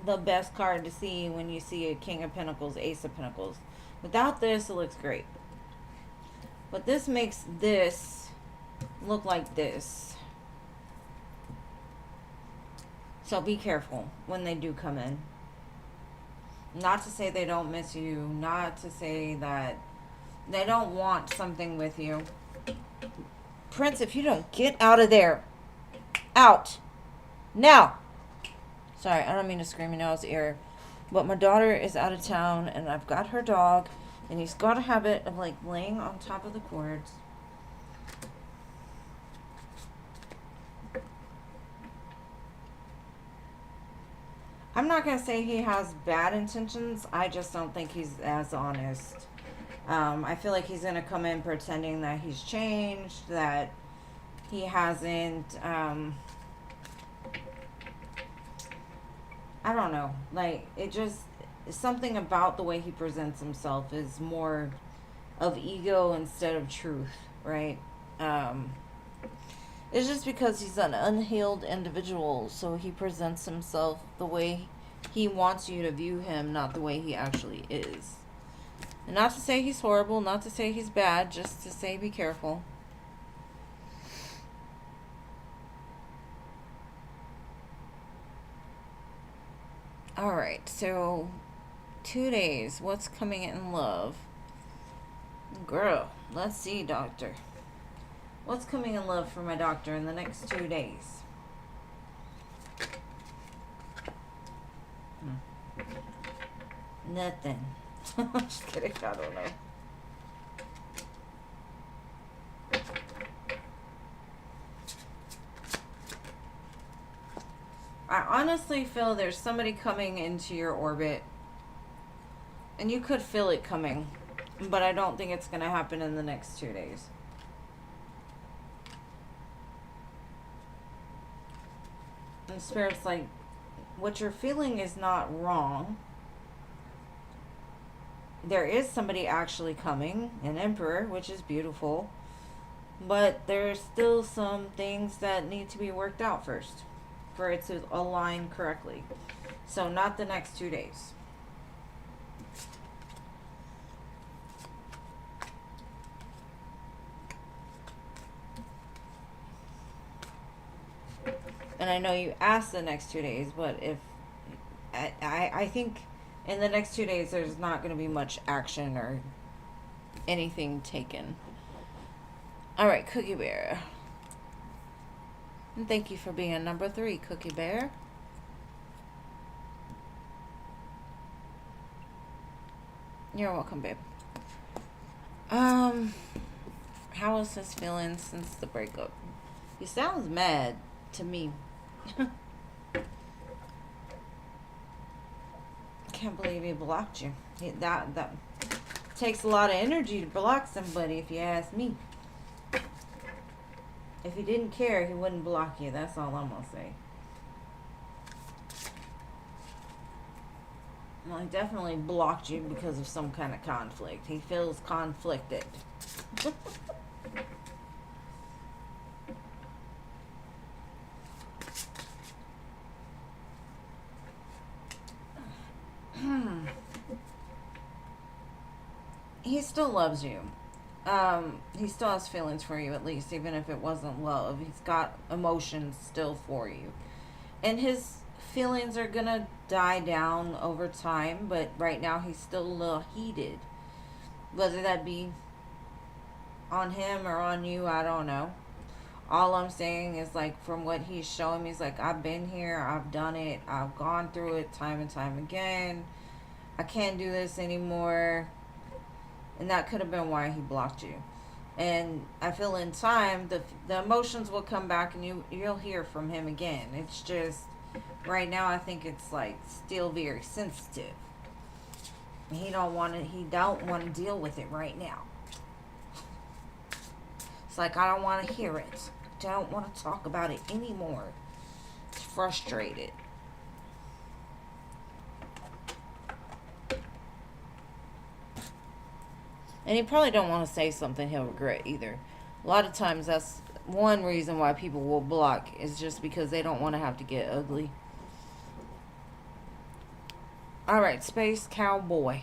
the best card to see when you see a King of Pentacles, Ace of Pentacles. Without this, it looks great. But this makes this look like this. So be careful when they do come in. Not to say they don't miss you. Not to say that they don't want something with you. Prince, if you don't get out of there. Out. Now. Sorry, I don't mean to scream in y'all's ear. But my daughter is out of town, and I've got her dog, and he's got a habit of, like, laying on top of the cords. I'm not going to say he has bad intentions. I just don't think he's as honest. I feel like he's going to come in pretending that he's changed, that he hasn't, I don't know. Like, it just, something about the way he presents himself is more of ego instead of truth, right? It's just because he's an unhealed individual, so he presents himself the way he wants you to view him, not the way he actually is. And not to say he's horrible, not to say he's bad, just to say be careful. Alright, so 2 days. What's coming in love? Girl, let's see, doctor. What's coming in love for my doctor in the next 2 days? Nothing. Just kidding, I don't know. I honestly feel there's somebody coming into your orbit. And you could feel it coming. But I don't think it's going to happen in the next 2 days. And Spirit's like, what you're feeling is not wrong. There is somebody actually coming, an Emperor, which is beautiful. But there's still some things that need to be worked out first for it to align correctly. So not the next 2 days. And I know you asked the next 2 days, but if I think in the next 2 days there's not going to be much action or anything taken. All right, Cookie Bear. And thank you for being number 3, Cookie Bear. You're welcome, babe. How How is his feeling since the breakup? He sounds mad to me. Can't believe he blocked you. That takes a lot of energy to block somebody, if you ask me. If he didn't care, he wouldn't block you. That's all I'm gonna say. Well, he definitely blocked you because of some kind of conflict. He feels conflicted. He still loves you. He still has feelings for you, at least, even if it wasn't love. He's got emotions still for you. And his feelings are gonna die down over time, but right now he's still a little heated. Whether that be on him or on you, I don't know. All I'm saying is, like, from what he's showing me, he's like, I've been here, I've done it, I've gone through it time and time again. I can't do this anymore. And that could have been why he blocked you. And I feel in time, the emotions will come back and you'll hear from him again. It's just, right now I think it's like still very sensitive. He don't want to deal with it right now. It's like, I don't want to hear it. I don't want to talk about it anymore. It's frustrated. And he probably don't want to say something he'll regret either. A lot of times that's one reason why people will block, is just because they don't want to have to get ugly. Alright, Space Cowboy.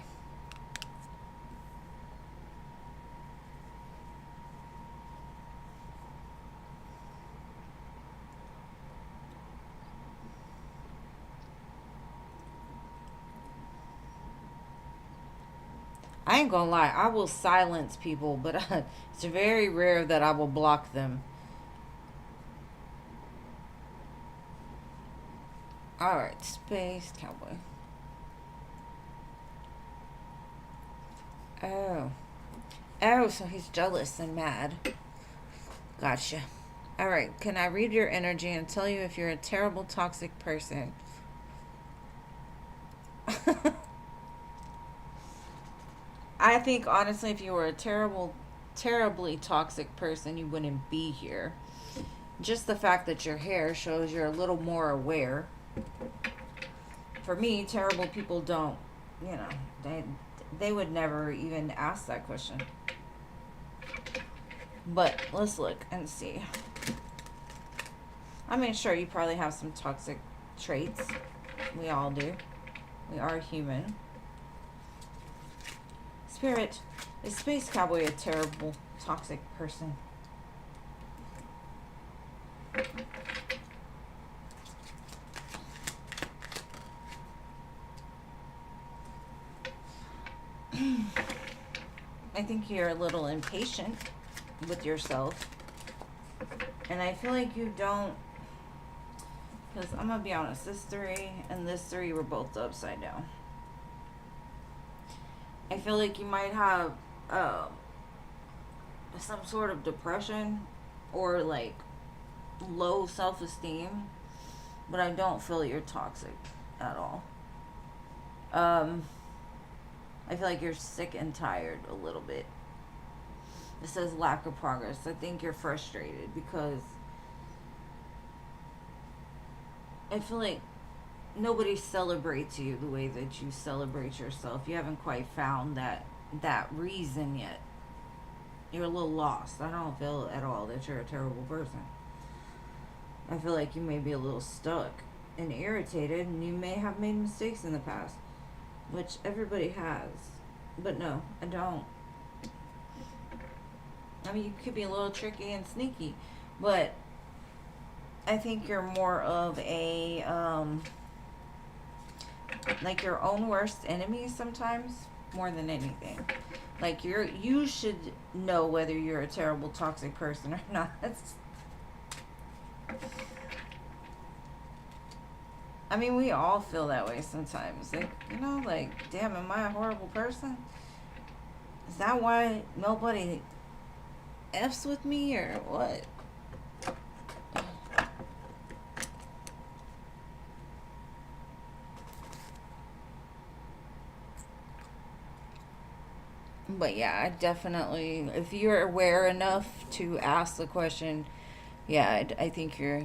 I ain't gonna lie, I will silence people, but it's very rare that I will block them. Alright, Space Cowboy. Oh. Oh, so he's jealous and mad. Gotcha. Alright, can I read your energy and tell you if you're a terrible, toxic person? I think, honestly, if you were a terribly toxic person, you wouldn't be here. Just the fact that your hair shows you're a little more aware. For me, terrible people don't, they would never even ask that question. But let's look and see. I mean, sure, you probably have some toxic traits. We all do. We are human. Spirit, is Space Cowboy a terrible, toxic person? I think you're a little impatient with yourself. And I feel like you don't, because I'm going to be honest, this 3 and this 3 were both upside down. I feel like you might have some sort of depression or like low self-esteem, but I don't feel you're toxic at all. I feel like you're sick and tired a little bit. It says lack of progress. I think you're frustrated because I feel like nobody celebrates you the way that you celebrate yourself. You haven't quite found that reason yet. You're a little lost. I don't feel at all that you're a terrible person. I feel like you may be a little stuck and irritated, and you may have made mistakes in the past, which everybody has. But no, I don't. I mean, you could be a little tricky and sneaky, but I think you're more of a like your own worst enemy sometimes, more than anything. Like you should know whether you're a terrible, toxic person or not. I mean, we all feel that way sometimes. Like, like, damn, am I a horrible person? Is that why nobody F's with me or what? But yeah, I definitely, if you're aware enough to ask the question, yeah, I think you're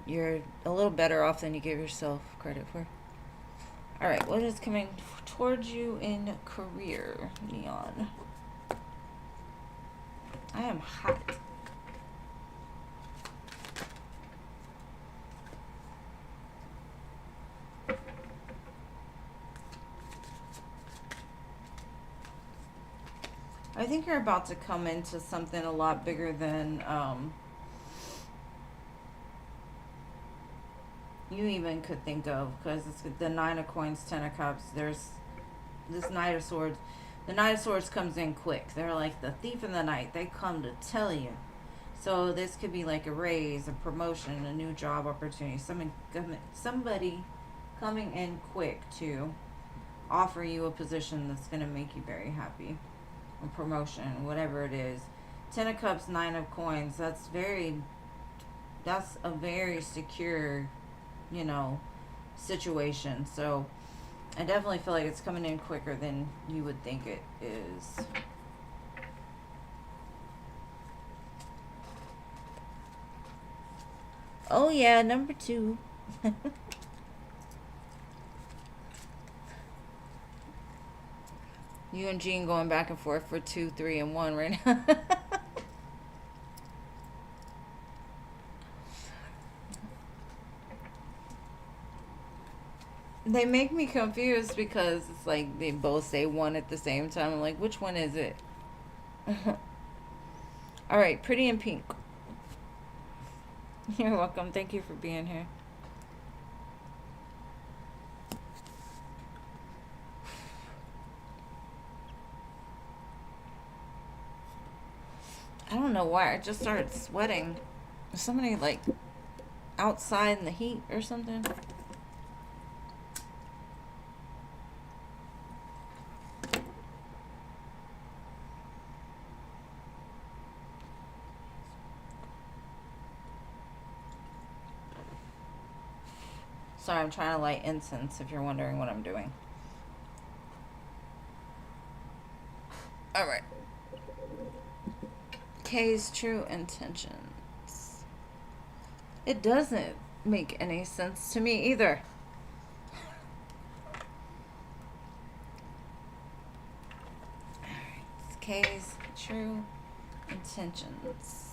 a little better off than you give yourself credit for. All right, what is coming towards you in career, Neon? I am hot. I think you're about to come into something a lot bigger than you even could think of, because it's the Nine of Coins, Ten of Cups. There's this Knight of Swords. The Knight of Swords comes in quick. They're like the thief in the night. They come to tell you. So this could be like a raise, a promotion, a new job opportunity. Somebody coming in quick to offer you a position that's going to make you very happy. A promotion, whatever it is. Ten of Cups, Nine of Coins. That's a very secure, situation. So I definitely feel like it's coming in quicker than you would think it is. Oh yeah, number 2. You and Jean going back and forth for 2, 3, and 1 right now. They make me confused because it's like they both say 1 at the same time. I'm like, which one is it? All right, Pretty in Pink. You're welcome. Thank you for being here. I don't know why. I just started sweating. Is somebody like outside in the heat or something? Sorry, I'm trying to light incense if you're wondering what I'm doing. Alright. K's true intentions. It doesn't make any sense to me either. Alright. K's true intentions.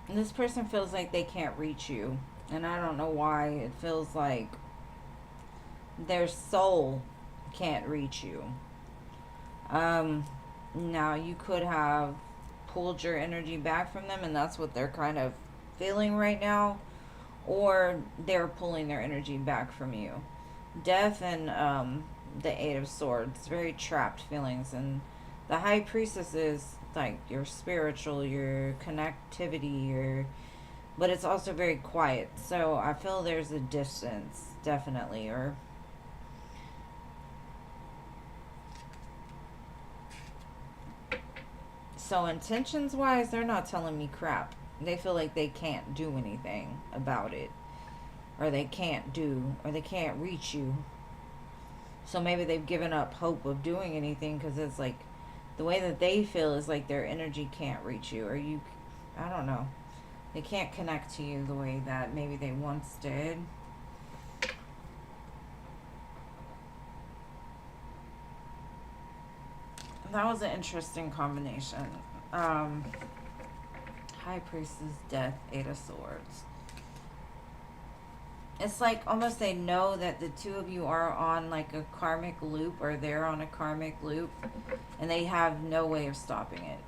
This person feels like they can't reach you, and I don't know why. It feels like their soul can't reach you. Now you could have pulled your energy back from them, and that's what they're kind of feeling right now, or they're pulling their energy back from you. Death and the Eight of Swords, very trapped feelings, and the High Priestess is like your spiritual, your connectivity, but it's also very quiet. So I feel there's a distance, definitely, or so intentions wise, they're not telling me crap. They feel like they can't do anything about it, or they can't reach you. So maybe they've given up hope of doing anything, because it's like the way that they feel is like their energy can't reach you, or I don't know. They can't connect to you the way that maybe they once did. That was an interesting combination. High Priestess, Death, Eight of Swords. It's like almost they know that the two of you are on like a karmic loop, or they're on a karmic loop, and they have no way of stopping it.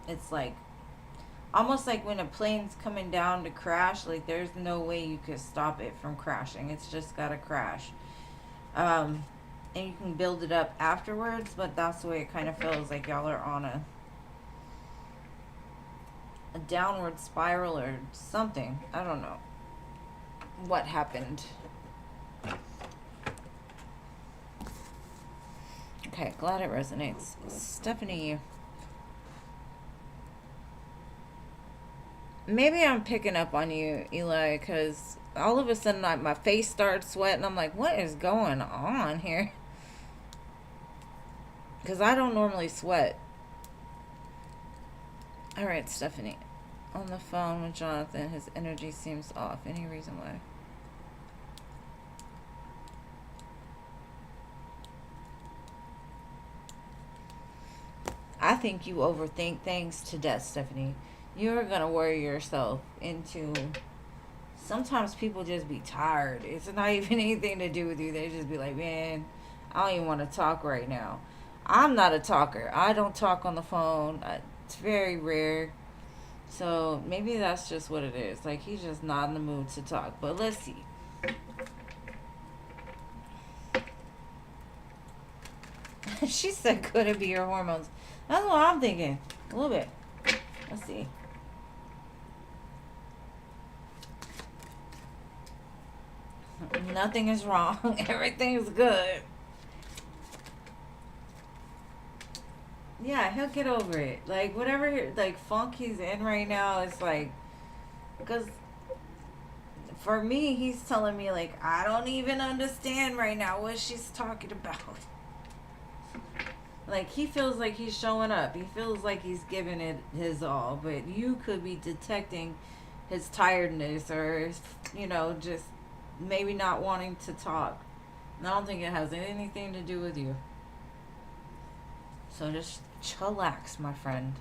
It's like almost like when a plane's coming down to crash, like there's no way you could stop it from crashing. It's just gotta crash. And you can build it up afterwards, but that's the way it kind of feels, like y'all are on a downward spiral or something. I don't know what happened. Okay, glad it resonates. Stephanie, maybe I'm picking up on you, Eli, because all of a sudden my face started sweating. I'm like, what is going on here? Because I don't normally sweat. All right, Stephanie. On the phone with Jonathan, his energy seems off. Any reason why? I think you overthink things to death, Stephanie. You're going to worry yourself into... Sometimes people just be tired. It's not even anything to do with you. They just be like, man, I don't even want to talk right now. I'm not a talker. I don't talk on the phone. It's very rare. So maybe that's just what it is. Like, he's just not in the mood to talk. But let's see. She said, could it be your hormones? That's what I'm thinking. A little bit. Let's see. Nothing is wrong. Everything is good. Yeah, he'll get over it. Like, whatever, like, funk he's in right now, it's like... Because... For me, he's telling me, like, I don't even understand right now what she's talking about. Like, he feels like he's showing up. He feels like he's giving it his all. But you could be detecting his tiredness or, you know, just maybe not wanting to talk. And I don't think it has anything to do with you. So just chillax, my friend.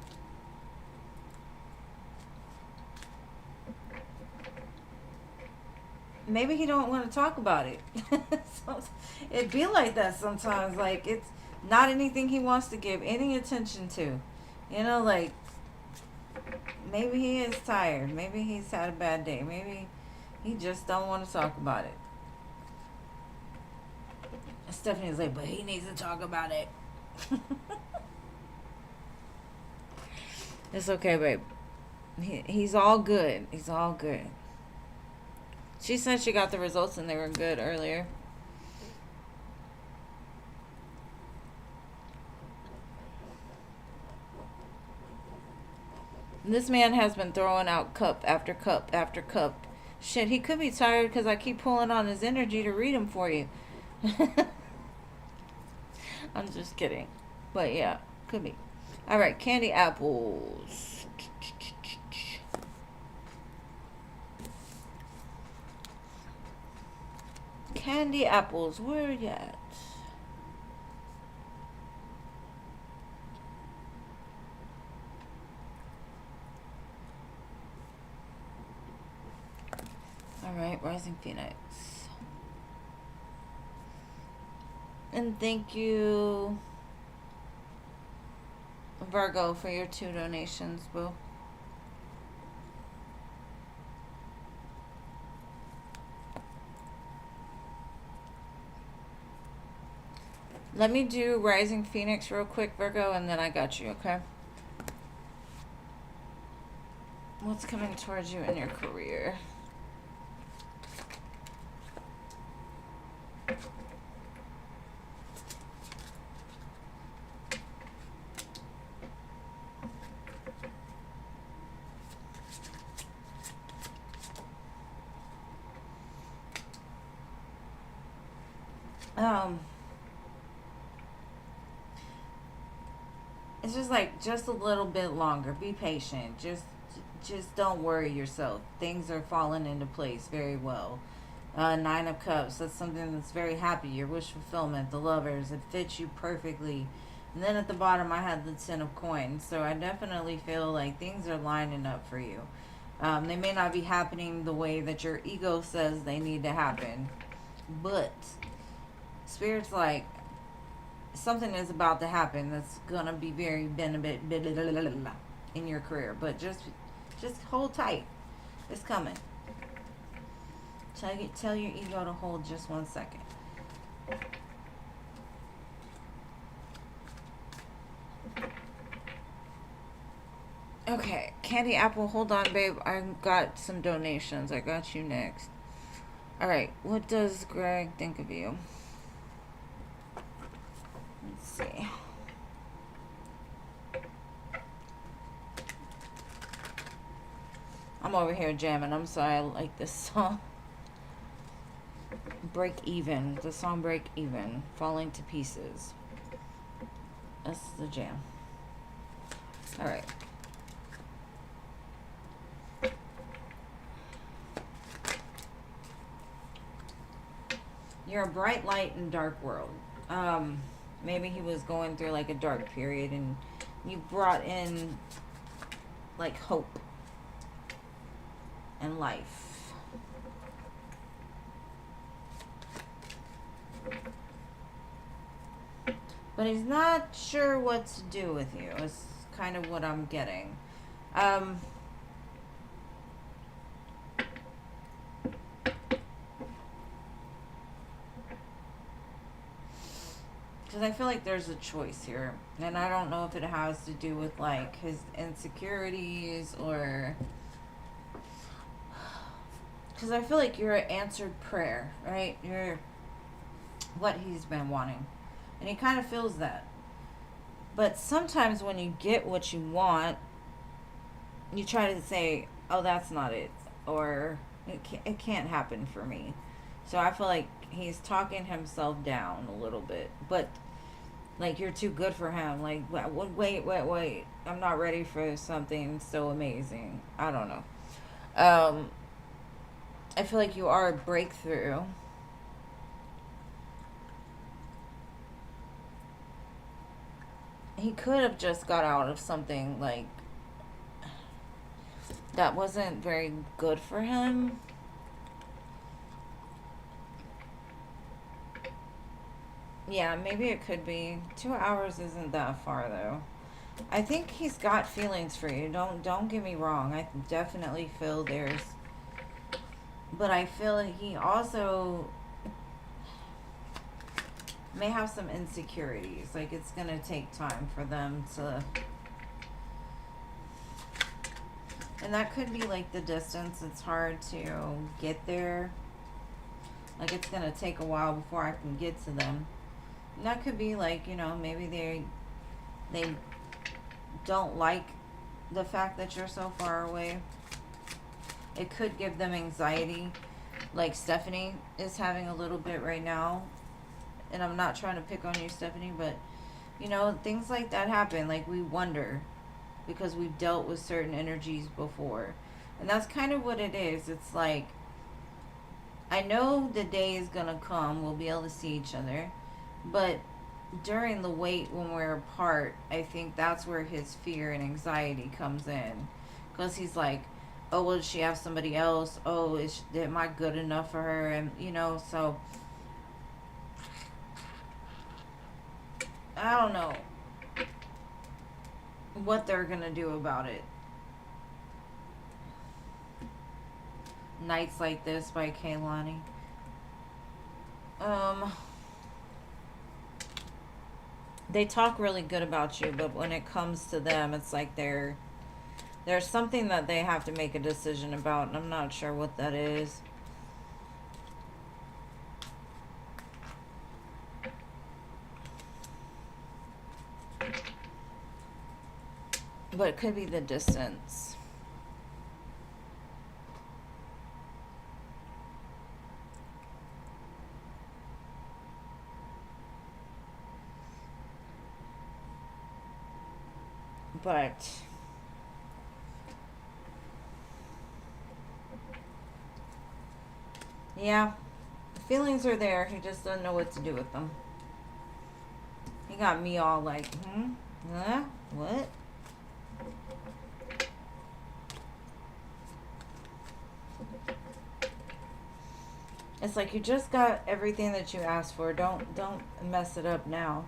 Maybe he don't want to talk about it. So, it be like that sometimes. Like, it's not anything he wants to give any attention to. You know, like, maybe he is tired. Maybe he's had a bad day. Maybe he just don't want to talk about it. Stephanie's like, but he needs to talk about it. It's okay, babe. He's all good. He's all good. She said she got the results and they were good earlier. This man has been throwing out cup after cup after cup. Shit, he could be tired because I keep pulling on his energy to read him for you. I'm just kidding. But yeah, could be. Alright, candy apples. Candy apples, where are you at? Alright, Rising Phoenix. And thank you, Virgo, for your 2 donations, boo. Let me do Rising Phoenix real quick, Virgo, and then I got you, okay? What's coming towards you in your career? It's just like, just a little bit longer. Be patient. Just don't worry yourself. Things are falling into place very well. 9 of Cups. That's something that's very happy. Your wish fulfillment. The Lovers. It fits you perfectly. And then at the bottom, I had the 10 of Coins. So I definitely feel like things are lining up for you. They may not be happening the way that your ego says they need to happen, but Spirit's like, something is about to happen that's gonna be very benefit in your career, but just hold tight. It's coming. Tell your ego to hold just 1 second. Okay, Candy Apple, hold on, babe. I got some donations. I got you next. All right, what does Greg think of you? Let's see. I'm over here jamming. I'm sorry, I like this song. Break Even. The song Break Even. Falling to Pieces. That's the jam. Alright. You're a bright light in a dark world. Maybe he was going through like a dark period and you brought in like hope and life. But he's not sure what to do with you. Is kind of what I'm getting. Because I feel like there's a choice here. And I don't know if it has to do with like his insecurities or... Because I feel like you're an answered prayer, right? You're what he's been wanting. And he kind of feels that. But sometimes when you get what you want, you try to say, oh, that's not it. Or it can't happen for me. So I feel like he's talking himself down a little bit. But, like, you're too good for him. Like, wait. I'm not ready for something so amazing. I don't know. I feel like you are a breakthrough. He could have just got out of something, like, that wasn't very good for him. Yeah, maybe it could be. 2 hours isn't that far, though. I think he's got feelings for you. Don't get me wrong. I definitely feel there's... But I feel like he also may have some insecurities. Like, it's going to take time for them to... And that could be, like, the distance. It's hard to get there. Like, it's going to take a while before I can get to them. And that could be, like, you know, maybe they don't like the fact that you're so far away. It could give them anxiety. Like Stephanie is having a little bit right now. And I'm not trying to pick on you, Stephanie, but, you know, things like that happen. Like, we wonder because we've dealt with certain energies before. And that's kind of what it is. It's like, I know the day is going to come. We'll be able to see each other. But during the wait when we're apart, I think that's where his fear and anxiety comes in. Because he's like, oh, will she have somebody else? Oh, am I good enough for her? And, you know, so I don't know what they're going to do about it. Nights Like This by Kaylani. They talk really good about you, but when it comes to them, it's like there's something that they have to make a decision about, and I'm not sure what that is. But it could be the distance. But yeah, the feelings are there. He just doesn't know what to do with them. He got me all like, what? It's like you just got everything that you asked for. Don't mess it up now.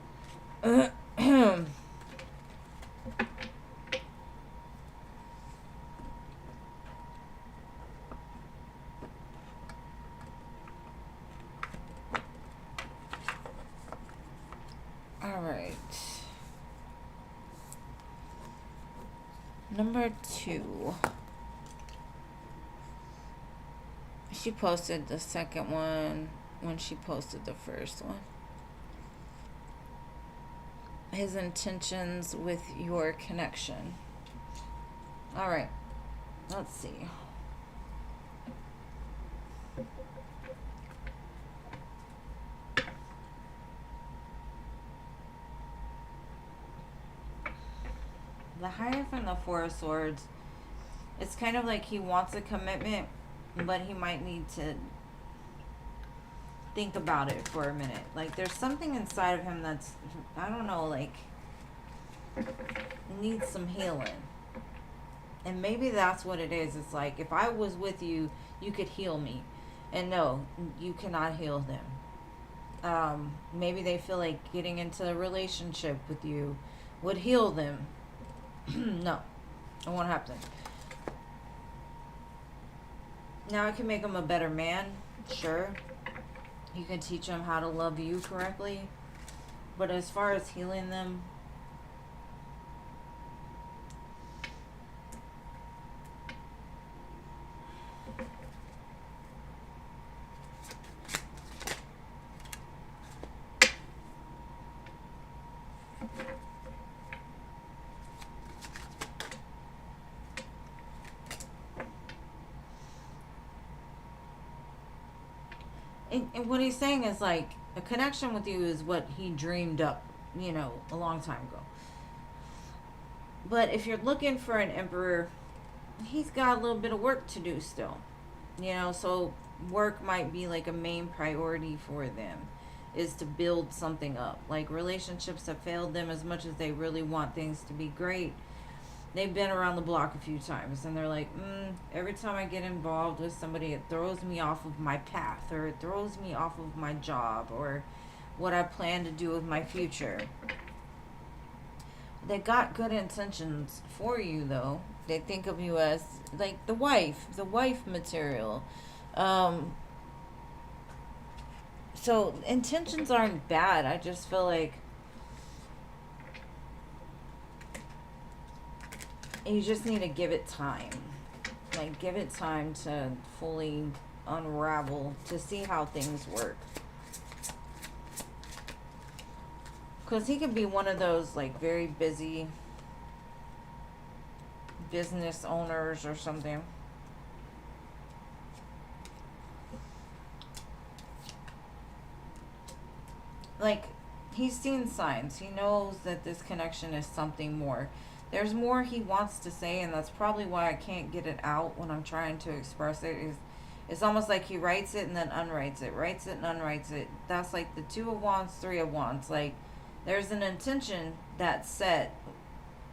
All right. Number 2. She posted the second one when she posted the first one. His intentions with your connection. All right. Let's see. The Hierophant and the Four of Swords, it's kind of like he wants a commitment, but he might need to think about it for a minute. Like, there's something inside of him that's, I don't know, like, needs some healing. And maybe that's what it is. It's like, if I was with you, you could heal me. And no, you cannot heal them. Maybe they feel like getting into a relationship with you would heal them. No, it won't happen. Now, I can make him a better man, sure. You can teach him how to love you correctly. But as far as healing them, and what he's saying is like, a connection with you is what he dreamed up, a long time ago. But if you're looking for an emperor, he's got a little bit of work to do still. So work might be like a main priority for them, is to build something up. Like, relationships have failed them as much as they really want things to be great. They've been around the block a few times, and they're like, every time I get involved with somebody, it throws me off of my path, or it throws me off of my job, or what I plan to do with my future. They got good intentions for you, though. They think of you as like the wife material. So intentions aren't bad. I just feel like you just need to give it time. Like, give it time to fully unravel, to see how things work. Because he could be one of those, like, very busy business owners or something. Like, he's seen signs. He knows that this connection is something more. There's more he wants to say, and that's probably why I can't get it out when I'm trying to express it. It's almost like he writes it and then unwrites it, writes it and unwrites it. That's like the 2 of Wands, 3 of Wands. Like, there's an intention that's set.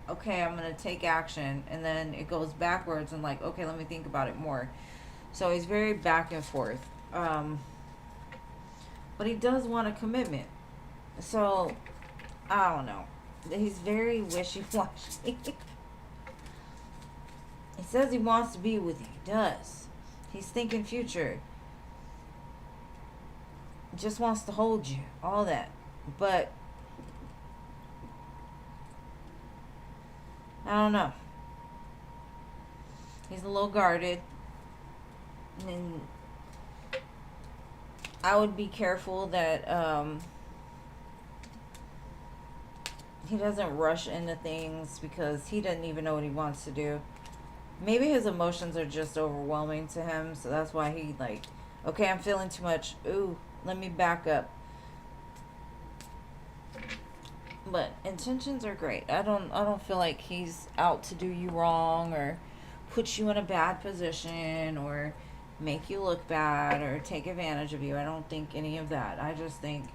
Okay, I'm going to take action, and then it goes backwards and like, okay, let me think about it more. So he's very back and forth. But he does want a commitment. So, I don't know. He's very wishy-washy. He says he wants to be with you. He does. He's thinking future. Just wants to hold you. All that. But I don't know. He's a little guarded. And I would be careful that he doesn't rush into things, because he doesn't even know what he wants to do. Maybe his emotions are just overwhelming to him, so that's why he like, okay, I'm feeling too much. Ooh, let me back up. But intentions are great. I don't feel like he's out to do you wrong, or put you in a bad position, or make you look bad, or take advantage of you. I don't think any of that. I just think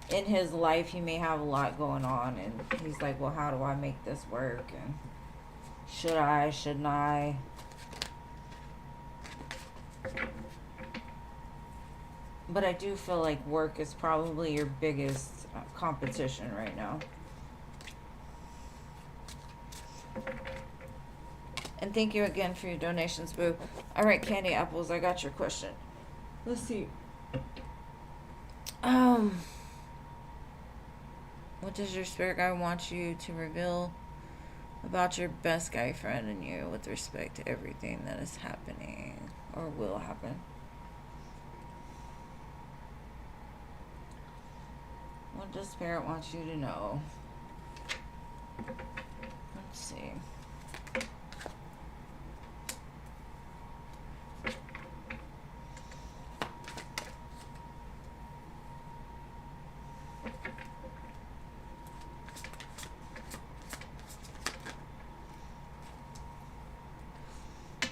in his life he may have a lot going on, and he's like, well, how do I make this work, and shouldn't I? But I do feel like work is probably your biggest competition right now. And thank you again for your donations, boo. All right, Candy Apples, I got your question. Let's see. What does your spirit guide want you to reveal about your best guy friend and you with respect to everything that is happening or will happen? What does spirit want you to know? Let's see.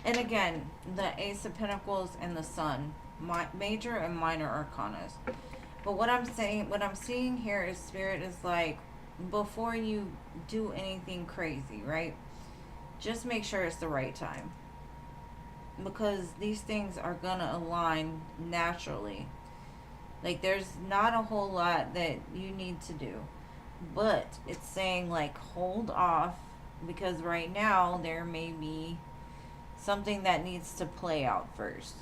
And again, the Ace of Pentacles and the Sun, major and minor arcanas. But what I'm seeing here is Spirit is like, before you do anything crazy, right? Just make sure it's the right time. Because these things are gonna align naturally. Like, there's not a whole lot that you need to do. But it's saying, like, hold off. Because right now, there may be something that needs to play out first.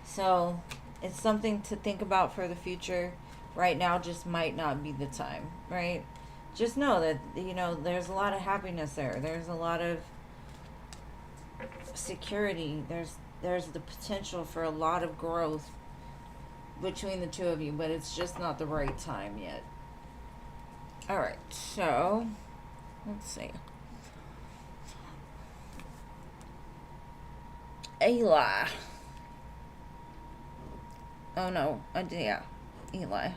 So it's something to think about for the future. Right now just might not be the time, right? Just know that, you know, there's a lot of happiness there. There's a lot of security. There's the potential for a lot of growth between the two of you, but it's just not the right time yet. All right, so let's see. Eli. Oh no, yeah, Eli.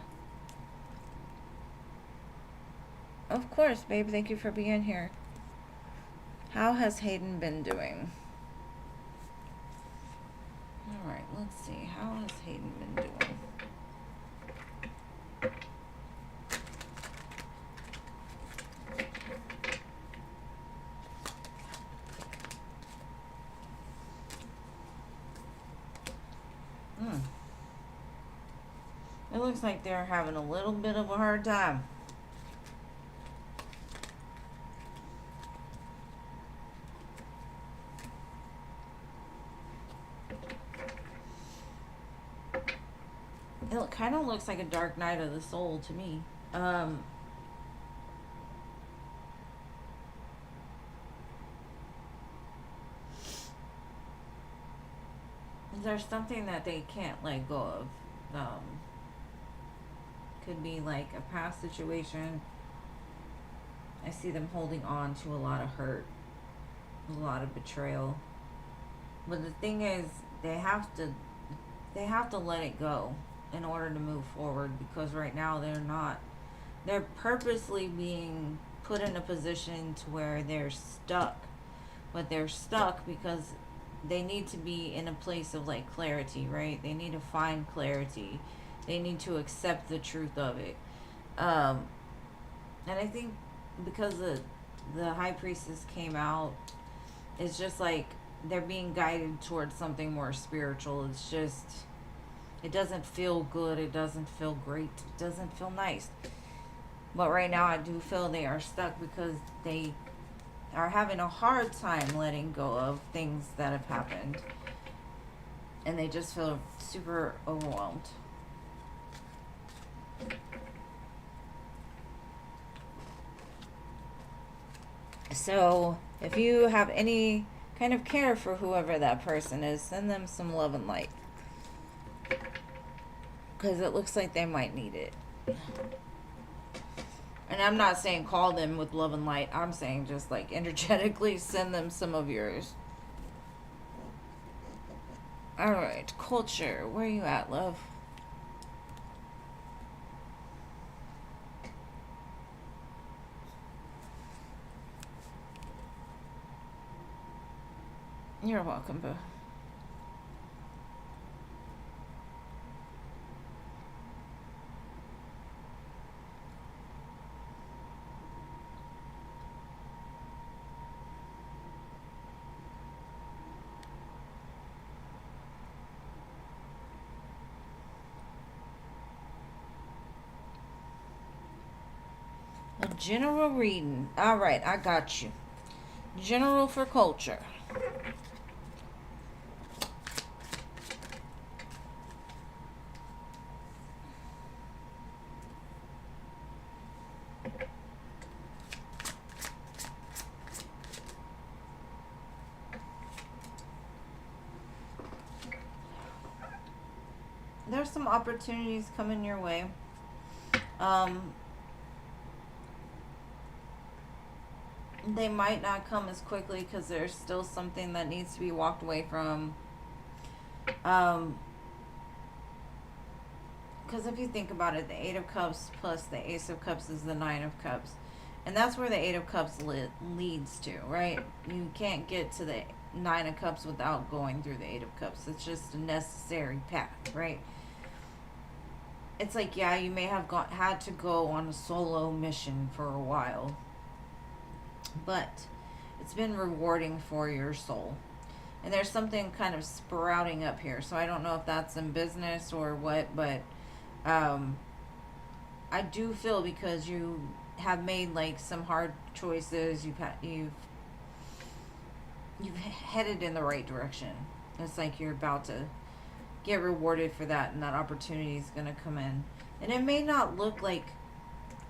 Of course, babe, thank you for being here. How has Hayden been doing? Alright, let's see. How has Hayden been doing? It looks like they're having a little bit of a hard time. It kind of looks like a dark night of the soul to me. There's something that they can't let go of. Could be like a past situation. I see them holding on to a lot of hurt, a lot of betrayal. But the thing is, they have to let it go in order to move forward, because right now they're purposely being put in a position to where they're stuck. But they're stuck because they need to be in a place of like clarity, right? They need to find clarity. They need to accept the truth of it. And I think because the High Priestess came out, it's just like they're being guided towards something more spiritual. It's just, it doesn't feel good. It doesn't feel great. It doesn't feel nice. But right now I do feel they are stuck because they are having a hard time letting go of things that have happened. And they just feel super overwhelmed. So if you have any kind of care for whoever that person is, send them some love and light. Because it looks like they might need it. And I'm not saying call them with love and light. I'm saying just like energetically send them some of yours. Alright, culture. Where are you at, love? You're welcome, boo. A general reading. All right, I got you. General for culture. There's some opportunities coming your way. They might not come as quickly because there's still something that needs to be walked away from. Because if you think about it, the Eight of Cups plus the Ace of Cups is the Nine of Cups. And that's where the Eight of Cups leads to, right? You can't get to the Nine of Cups without going through the Eight of Cups. It's just a necessary path, right? It's like, yeah, you may have had to go on a solo mission for a while, but it's been rewarding for your soul. And there's something kind of sprouting up here. So I don't know if that's in business or what, but I do feel because you have made like some hard choices, you've headed in the right direction. It's like you're about to get rewarded for that, and that opportunity is going to come in. And it may not look like,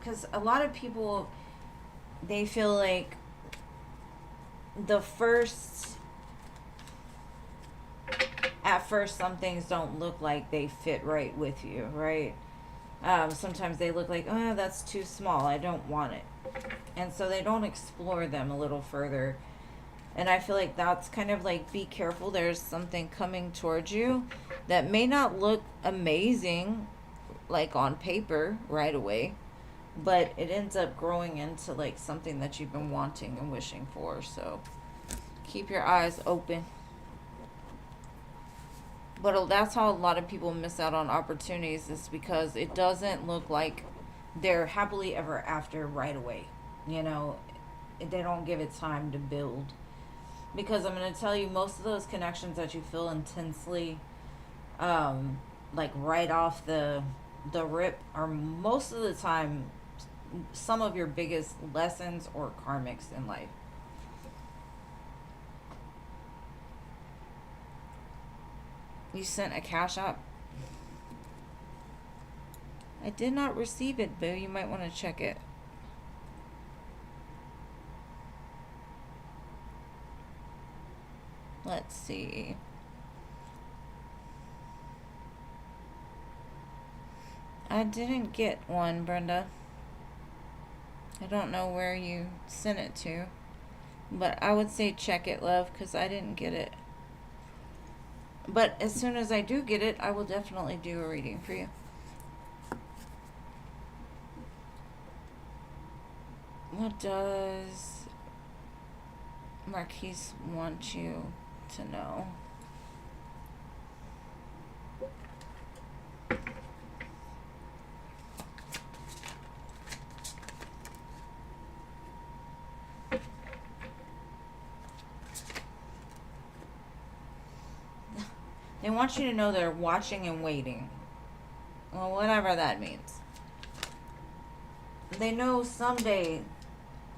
because a lot of people, they feel like at first some things don't look like they fit right with you, right? Sometimes they look like, oh, that's too small, I don't want it. And so they don't explore them a little further. And I feel like that's kind of like, be careful. There's something coming towards you that may not look amazing, like on paper right away, but it ends up growing into like something that you've been wanting and wishing for. So keep your eyes open. But that's how a lot of people miss out on opportunities, is because it doesn't look like they're happily ever after right away. You know, they don't give it time to build. Because I'm going to tell you, most of those connections that you feel intensely, like right off the rip, are most of the time some of your biggest lessons or karmics in life. You sent a Cash App? I did not receive it, Boo. You might want to check it. Let's see. I didn't get one, Brenda. I don't know where you sent it to, but I would say check it, love, because I didn't get it. But as soon as I do get it, I will definitely do a reading for you. What does Marquise want you to know? They want you to know they're watching and waiting. Well, whatever that means. They know someday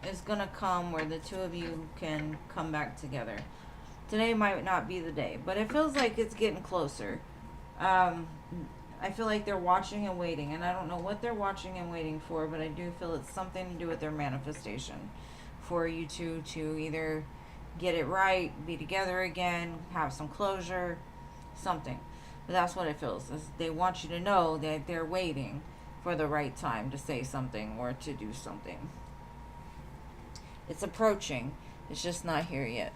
is going to come where the two of you can come back together. Today might not be the day, but it feels like it's getting closer. I feel like they're watching and waiting, and I don't know what they're watching and waiting for, but I do feel it's something to do with their manifestation. For you two to either get it right, be together again, have some closure, something. But that's what it feels. They want you to know that they're waiting for the right time to say something or to do something. It's approaching. It's just not here yet.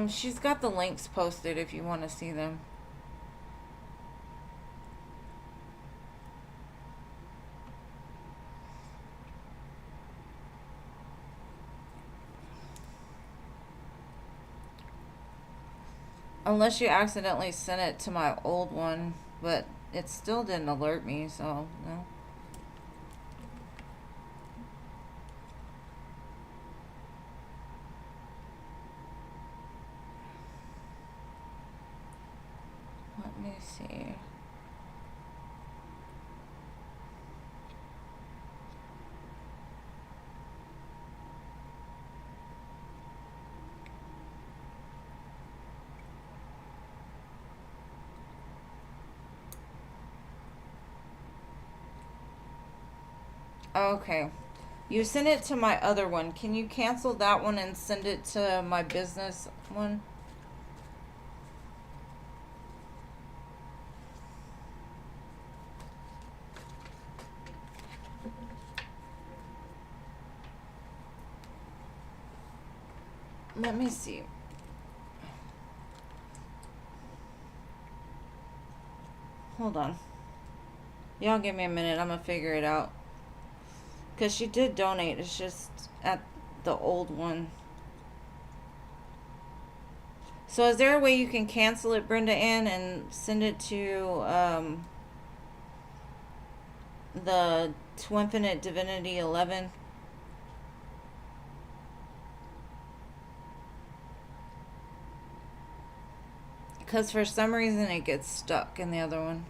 She's got the links posted if you want to see them. Unless you accidentally sent it to my old one, but it still didn't alert me, so no. me see. Okay. You sent it to my other one. Can you cancel that one and send it to my business one? Let me see. Hold on. Y'all give me a minute. I'm going to figure it out. Because she did donate. It's just at the old one. So is there a way you can cancel it, Brenda Ann, and send it to the TwinfiniteDivinity11? Because for some reason it gets stuck in the other one.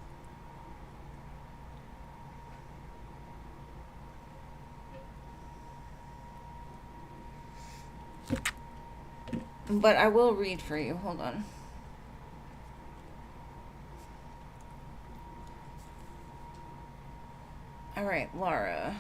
But I will read for you. Hold on. All right, Laura.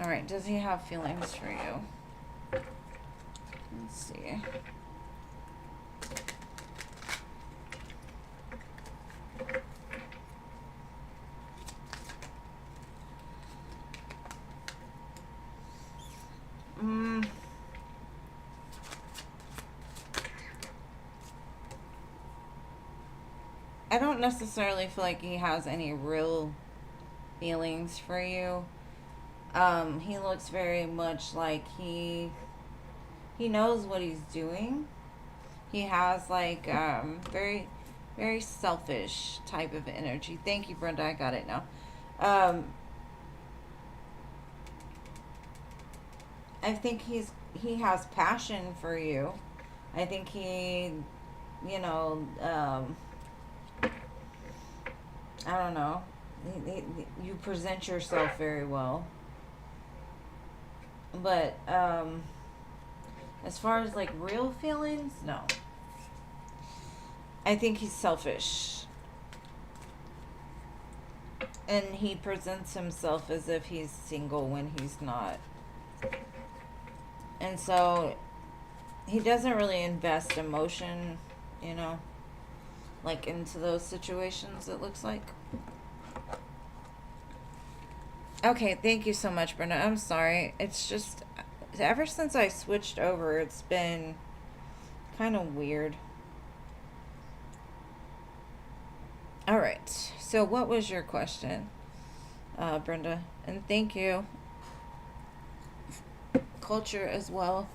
All right, does he have feelings for you? Let's see. I don't necessarily feel like he has any real feelings for you. He looks very much like he knows what he's doing. He has like very very selfish type of energy. Thank you, Brenda. I got it now. I think he has passion for you. I think he, you know, I don't know. You present yourself very well. But as far as like real feelings, no. I think he's selfish. And he presents himself as if he's single when he's not. And so he doesn't really invest emotion, you know, like into those situations, it looks like. Okay, thank you so much, Brenda. I'm sorry. It's just, ever since I switched over, it's been kind of weird. All right. So what was your question, Brenda? And thank you. Culture as well.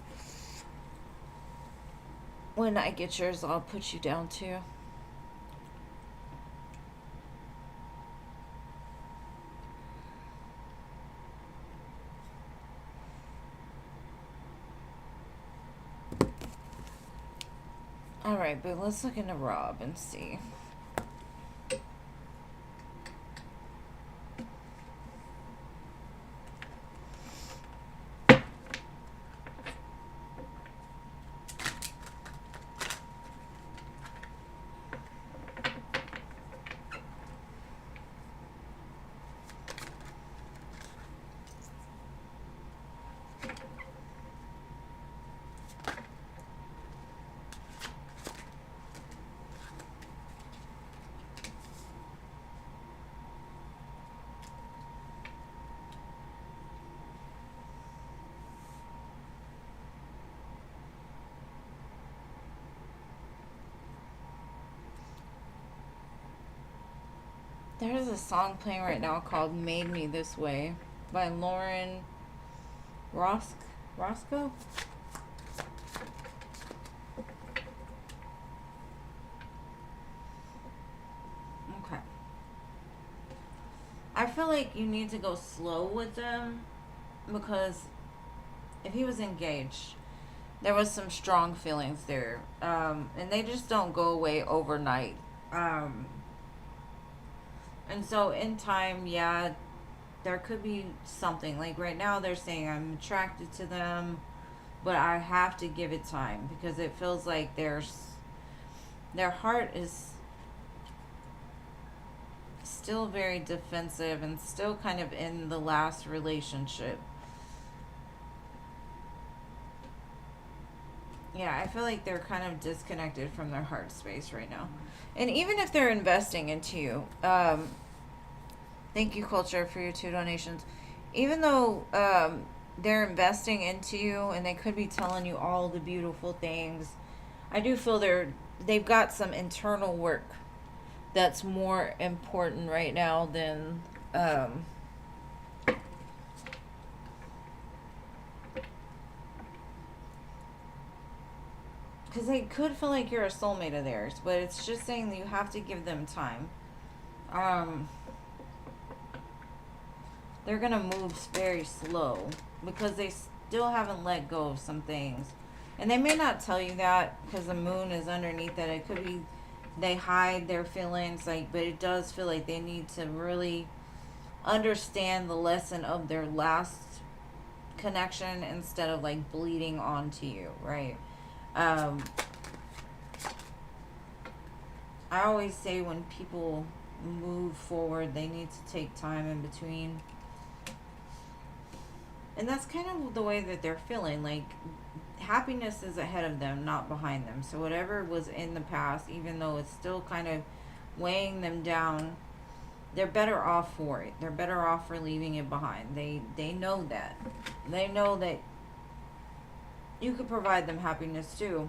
When I get yours, I'll put you down too. Alright, but let's look into Rob and see. There's a song playing right now called Made Me This Way by Lauren Rosk. Roscoe? Okay. I feel like you need to go slow with them because if he was engaged, there was some strong feelings there. And they just don't go away overnight. Um, and so in time, yeah, there could be something. Like right now, they're saying I'm attracted to them, but I have to give it time because it feels like their heart is still very defensive and still kind of in the last relationship. Yeah, I feel like they're kind of disconnected from their heart space right now. And even if they're investing into you, thank you, Culture, for your 2 donations. Even though they're investing into you and they could be telling you all the beautiful things, I do feel they've got some internal work that's more important right now than because they could feel like you're a soulmate of theirs, but it's just saying that you have to give them time. Um, they're gonna move very slow because they still haven't let go of some things, and they may not tell you that because the moon is underneath that. It could be they hide their feelings, like, but it does feel like they need to really understand the lesson of their last connection instead of like bleeding onto you, right? Um, I always say when people move forward, they need to take time in between. And that's kind of the way that they're feeling. Like, happiness is ahead of them, not behind them. So, whatever was in the past, even though it's still kind of weighing them down, they're better off for it. They're better off for leaving it behind. They know that. They know that you could provide them happiness too.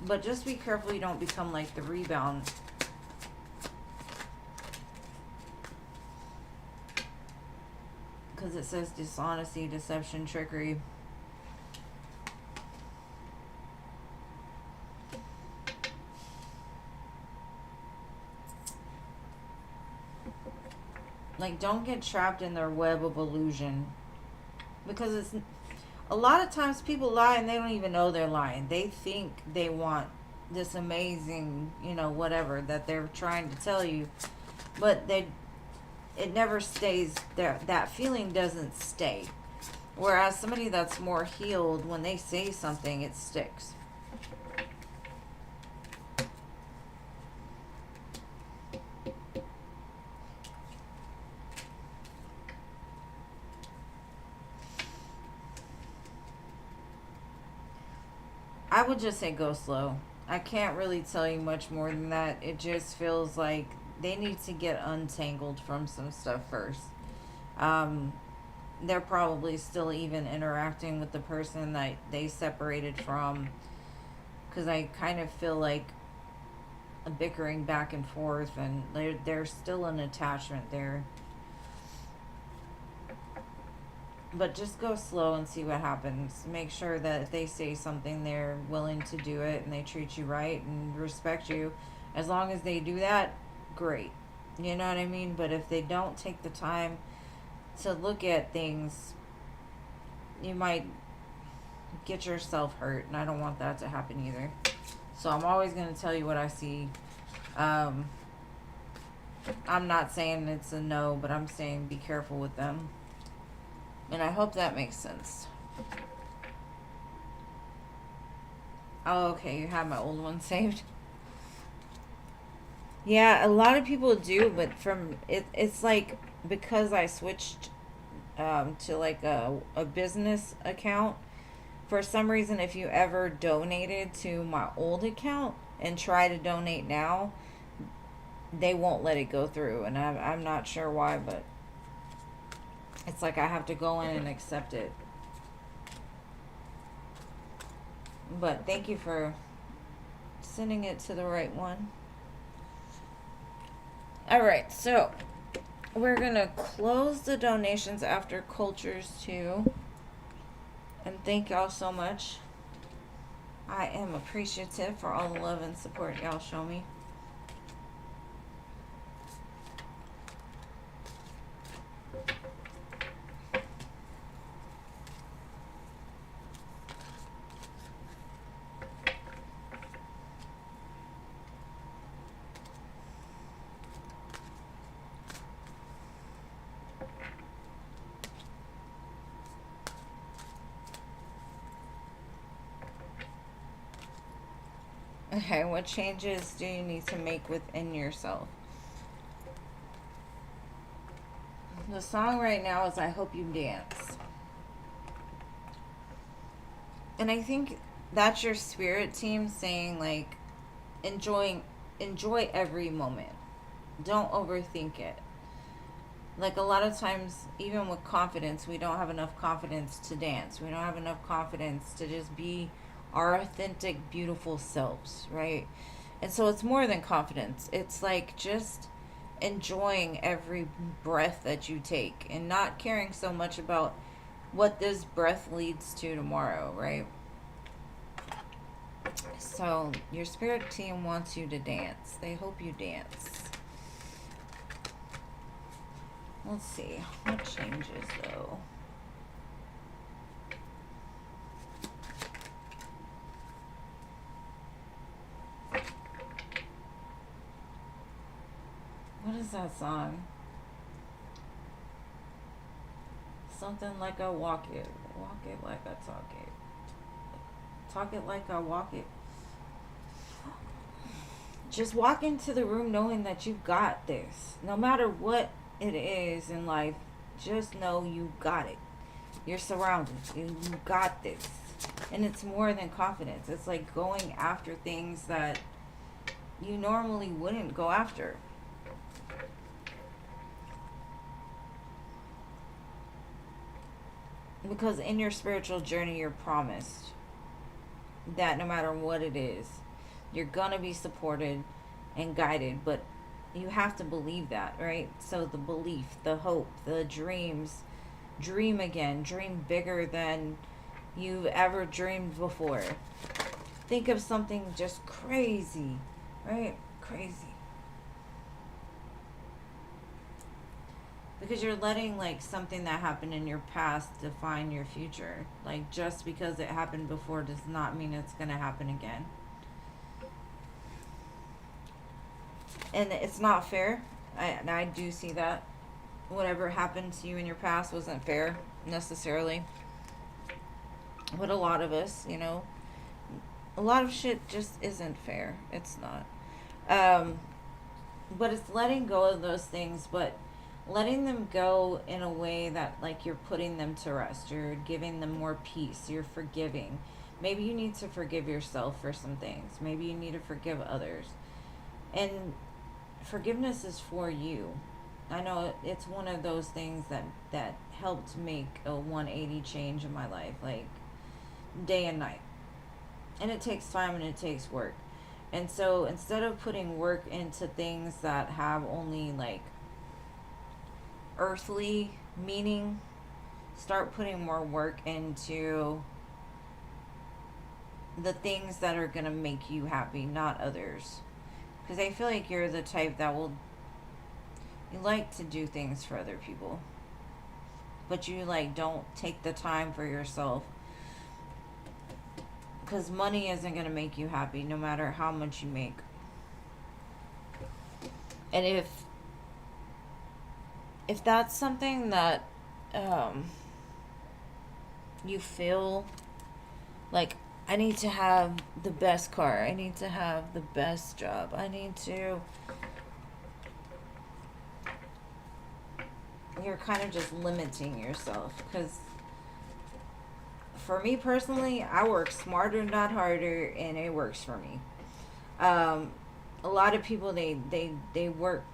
But just be careful you don't become like the rebound. Because it says dishonesty, deception, trickery. Like, don't get trapped in their web of illusion. Because it's a lot of times people lie and they don't even know they're lying. They think they want this amazing, whatever that they're trying to tell you, but it never stays there. That feeling doesn't stay. Whereas somebody that's more healed, when they say something, it sticks. I would just say go slow. I can't really tell you much more than that. It just feels like they need to get untangled from some stuff first. Um, they're probably still even interacting with the person that they separated from. Because I kind of feel like a bickering back and forth, and there's still an attachment there. But just go slow and see what happens. Make sure that if they say something, they're willing to do it and they treat you right and respect you. As long as they do that, great. You know what I mean? But if they don't take the time to look at things, you might get yourself hurt. And I don't want that to happen either. So I'm always going to tell you what I see. I'm not saying it's a no, but I'm saying be careful with them. And I hope that makes sense. Oh, okay, you have my old one saved. Yeah, a lot of people do, but it's like because I switched to like a business account. For some reason, if you ever donated to my old account and try to donate now, they won't let it go through, and I'm not sure why, but it's like I have to go in and accept it. But thank you for sending it to the right one. Alright, so we're going to close the donations after Cultures too. And thank y'all so much. I am appreciative for all the love and support y'all show me. Okay, what changes do you need to make within yourself? The song right now is I Hope You Dance. And I think that's your spirit team saying, like, enjoy every moment. Don't overthink it. Like, a lot of times, even with confidence, we don't have enough confidence to dance. We don't have enough confidence to just be our authentic, beautiful selves, right? And so it's more than confidence. It's like just enjoying every breath that you take and not caring so much about what this breath leads to tomorrow, right? So your spirit team wants you to dance. They hope you dance. Let's see. What changes, though? What is that song? Something like I walk it. Walk it like I talk it. Talk it like I walk it. Just walk into the room knowing that you got this. No matter what it is in life, just know you got it. You're surrounded. You got this. And it's more than confidence. It's like going after things that you normally wouldn't go after. Because in your spiritual journey, you're promised that no matter what it is, you're going to be supported and guided. But you have to believe that, right? So the belief, the hope, the dreams, dream again, dream bigger than you've ever dreamed before. Think of something just crazy, right? Crazy. Because you're letting, like, something that happened in your past define your future. Like, just because it happened before does not mean it's going to happen again. And it's not fair. I do see that. Whatever happened to you in your past wasn't fair, necessarily. But a lot of us, you know, a lot of shit just isn't fair. It's not. But it's letting go of those things, but letting them go in a way that, like, you're putting them to rest. You're giving them more peace. You're forgiving. Maybe you need to forgive yourself for some things. Maybe you need to forgive others. And forgiveness is for you. I know it's one of those things that helped make a 180 change in my life, like day and night. And it takes time and it takes work. And so instead of putting work into things that have only, like, earthly meaning, start putting more work into the things that are going to make you happy, not others. Because I feel like you're the type that you like to do things for other people, but you, like, don't take the time for yourself. Because money isn't going to make you happy no matter how much you make. And if that's something that you feel like, I need to have the best car, I need to have the best job, I need to, you're kind of just limiting yourself. Because for me personally, I work smarter, not harder, and it works for me. A lot of people, they work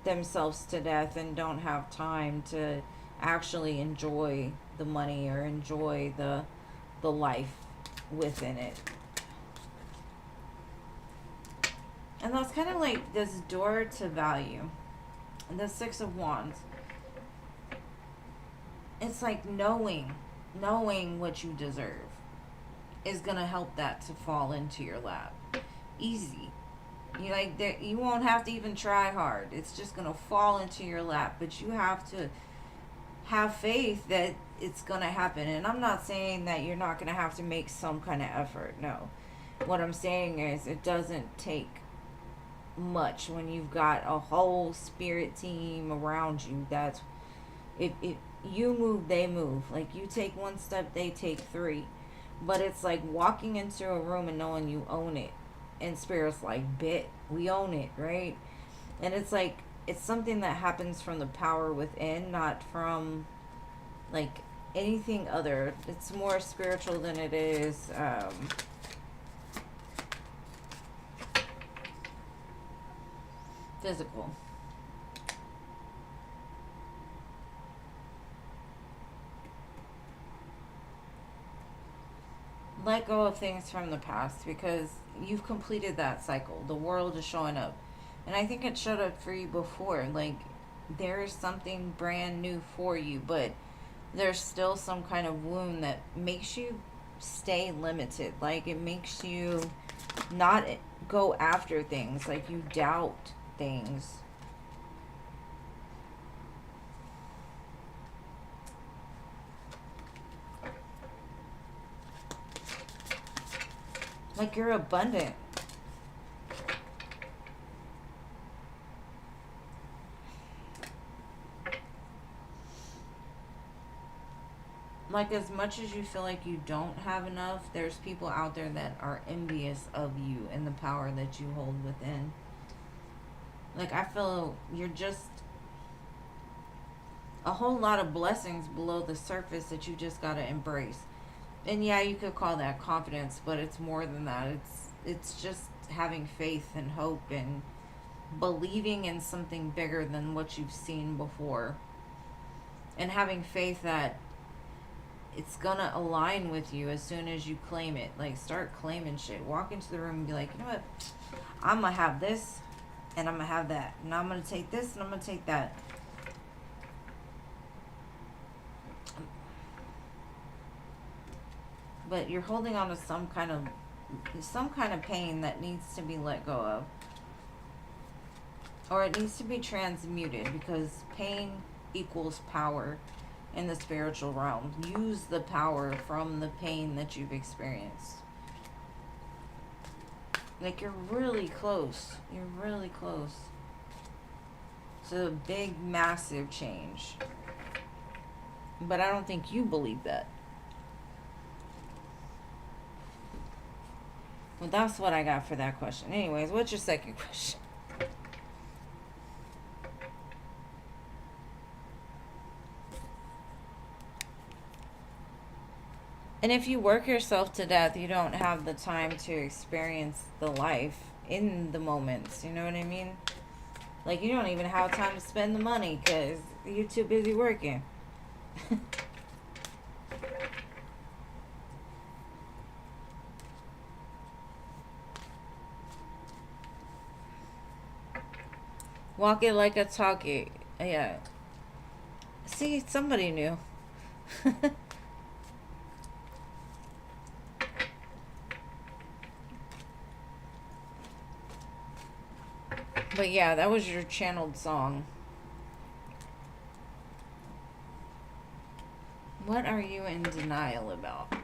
themselves to death and don't have time to actually enjoy the money or enjoy the life within it. And that's kind of like this door to value. And the Six of Wands. It's like knowing knowing what you deserve is gonna help that to fall into your lap. Easy. You like that, you won't have to even try hard. It's just gonna fall into your lap. But you have to have faith that it's gonna happen. And I'm not saying that you're not gonna have to make some kind of effort. No. What I'm saying is it doesn't take much when you've got a whole spirit team around you. That's if you move, they move. Like, you take one step, they take three. But it's like walking into a room and knowing you own it. And spirit's like, "Bet, we own it," right? And it's like, it's something that happens from the power within, not from like anything other. It's more spiritual than it is physical. Let go of things from the past, because you've completed that cycle. The world is showing up. And I think it showed up for you before. Like, there is something brand new for you, but there's still some kind of wound that makes you stay limited. Like, it makes you not go after things. Like, you doubt things. Like, you're abundant. Like, as much as you feel like you don't have enough, there's people out there that are envious of you and the power that you hold within. Like, I feel you're just a whole lot of blessings below the surface that you just got to embrace. And yeah, you could call that confidence, but it's more than that. It's just having faith and hope and believing in something bigger than what you've seen before. And having faith that it's gonna align with you as soon as you claim it. Like, start claiming shit. Walk into the room and be like, "You know what? I'm gonna have this, and I'm gonna have that, and I'm gonna take this, and I'm gonna take that." But you're holding on to some kind of pain that needs to be let go of, or it needs to be transmuted, because pain equals power in the spiritual realm. Use the power from the pain that you've experienced. Like, you're really close. You're really close to a big, massive change. But I don't think you believe that. Well, that's what I got for that question. Anyways, what's your second question? And if you work yourself to death, you don't have the time to experience the life in the moments. You know what I mean? Like, you don't even have time to spend the money because you're too busy working. Walk it like a talk it. Yeah. See, somebody knew. But yeah, that was your channeled song. What are you in denial about?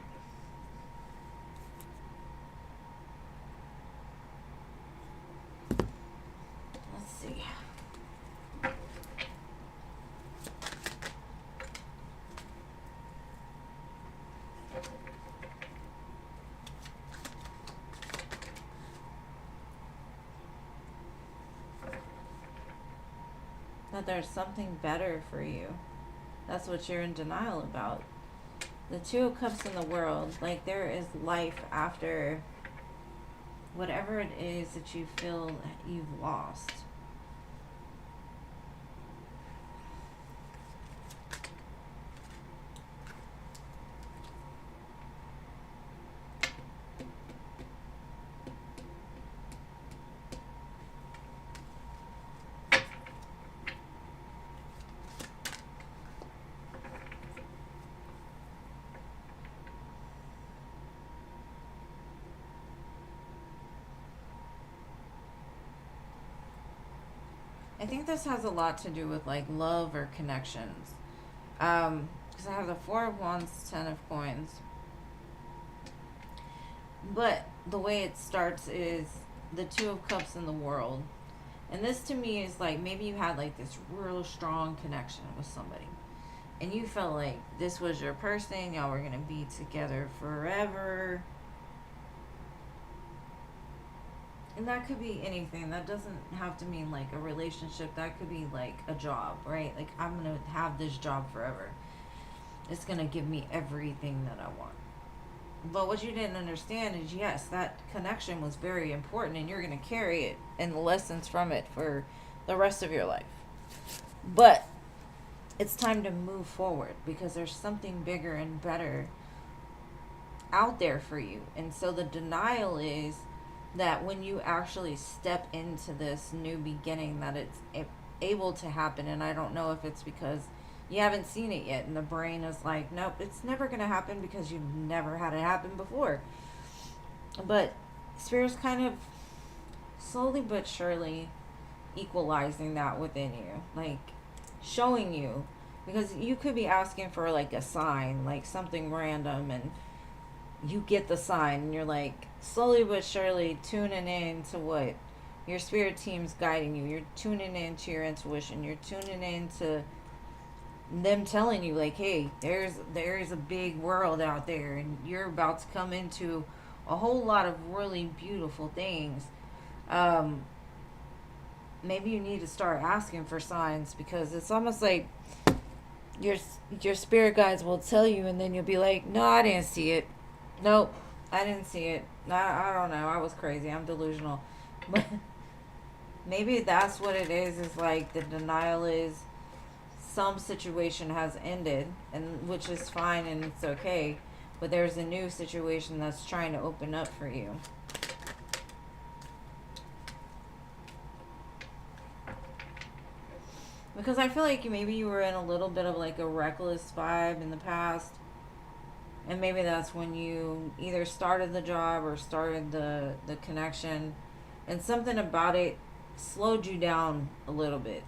Let's see. That there's something better for you. That's what you're in denial about. The Two of Cups in the world, like, there is life after whatever it is that you feel you've lost. I think this has a lot to do with like love or connections. Because I have the Four of Wands, Ten of Coins. But the way it starts is the Two of Cups in the world. And this to me is like maybe you had like this real strong connection with somebody. And you felt like this was your person, y'all were going to be together forever. And that could be anything. That doesn't have to mean like a relationship. That could be like a job, right? Like I'm going to have this job forever. It's going to give me everything that I want. But what you didn't understand is, yes, that connection was very important and you're going to carry it and the lessons from it for the rest of your life. But it's time to move forward because there's something bigger and better out there for you. And so the denial is that when you actually step into this new beginning, that it's able to happen. And I don't know if it's because you haven't seen it yet and the brain is like, nope, it's never going to happen because you've never had it happen before. But Spirit's kind of slowly but surely equalizing that within you, like showing you, because you could be asking for like a sign, like something random, and you get the sign and you're like slowly but surely tuning in to what your spirit team's guiding you. You're tuning into your intuition. You're tuning into them telling you like, hey, there's a big world out there and you're about to come into a whole lot of really beautiful things. Maybe you need to start asking for signs, because it's almost like your spirit guides will tell you and then you'll be like, no, I didn't see it. Nope, I didn't see it. I don't know, I was crazy, I'm delusional. But maybe that's what it is like the denial is some situation has ended, and which is fine and it's okay, but there's a new situation that's trying to open up for you. Because I feel like maybe you were in a little bit of like a reckless vibe in the past. And maybe that's when you either started the job or started the connection. And something about it slowed you down a little bit.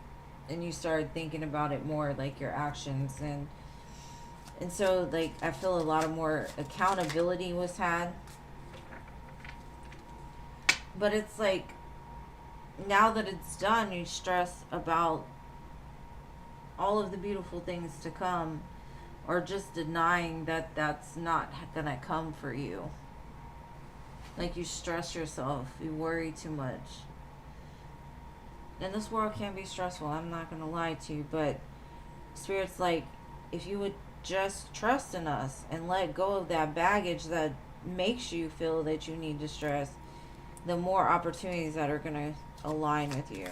And you started thinking about it more, like your actions. And so like I feel a lot of more accountability was had. But it's like now that it's done, you stress about all of the beautiful things to come, or just denying that that's not gonna come for you. Like you stress yourself, you worry too much. And this world can be stressful, I'm not gonna lie to you, but Spirit's like, if you would just trust in us and let go of that baggage that makes you feel that you need to stress, the more opportunities that are gonna align with you.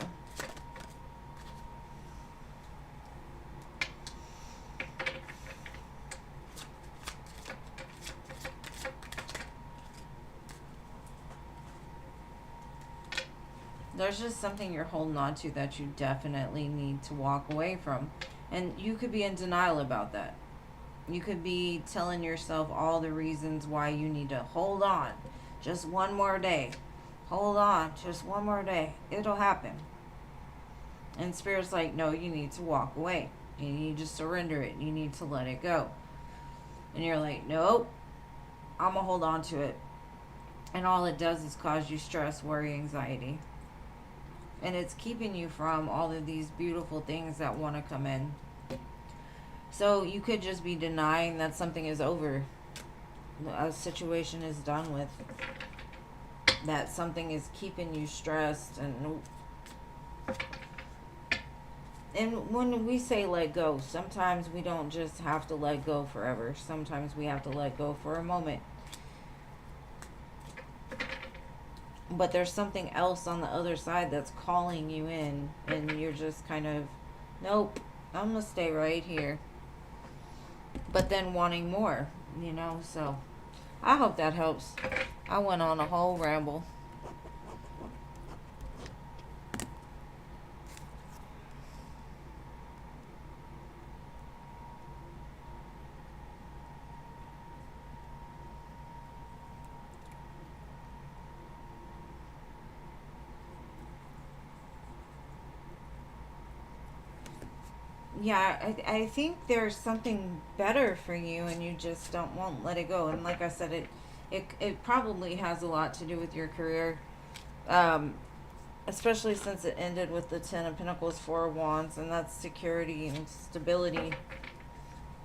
There's just something you're holding on to that you definitely need to walk away from. And you could be in denial about that. You could be telling yourself all the reasons why you need to hold on. Just one more day. Hold on. Just one more day. It'll happen. And Spirit's like, no, you need to walk away. You need to surrender it. You need to let it go. And you're like, nope. I'm going to hold on to it. And all it does is cause you stress, worry, anxiety. And it's keeping you from all of these beautiful things that want to come in. So you could just be denying that something is over. A situation is done with. That something is keeping you stressed. And when we say let go, sometimes we don't just have to let go forever. Sometimes we have to let go for a moment. But there's something else on the other side that's calling you in, and you're just kind of, nope, I'm gonna stay right here. But then wanting more, so I hope that helps. I went on a whole ramble. Yeah, I think there's something better for you, and you just won't let it go. And like I said, it probably has a lot to do with your career, um, especially since it ended with the Ten of Pentacles, Four of Wands, and that's security and stability.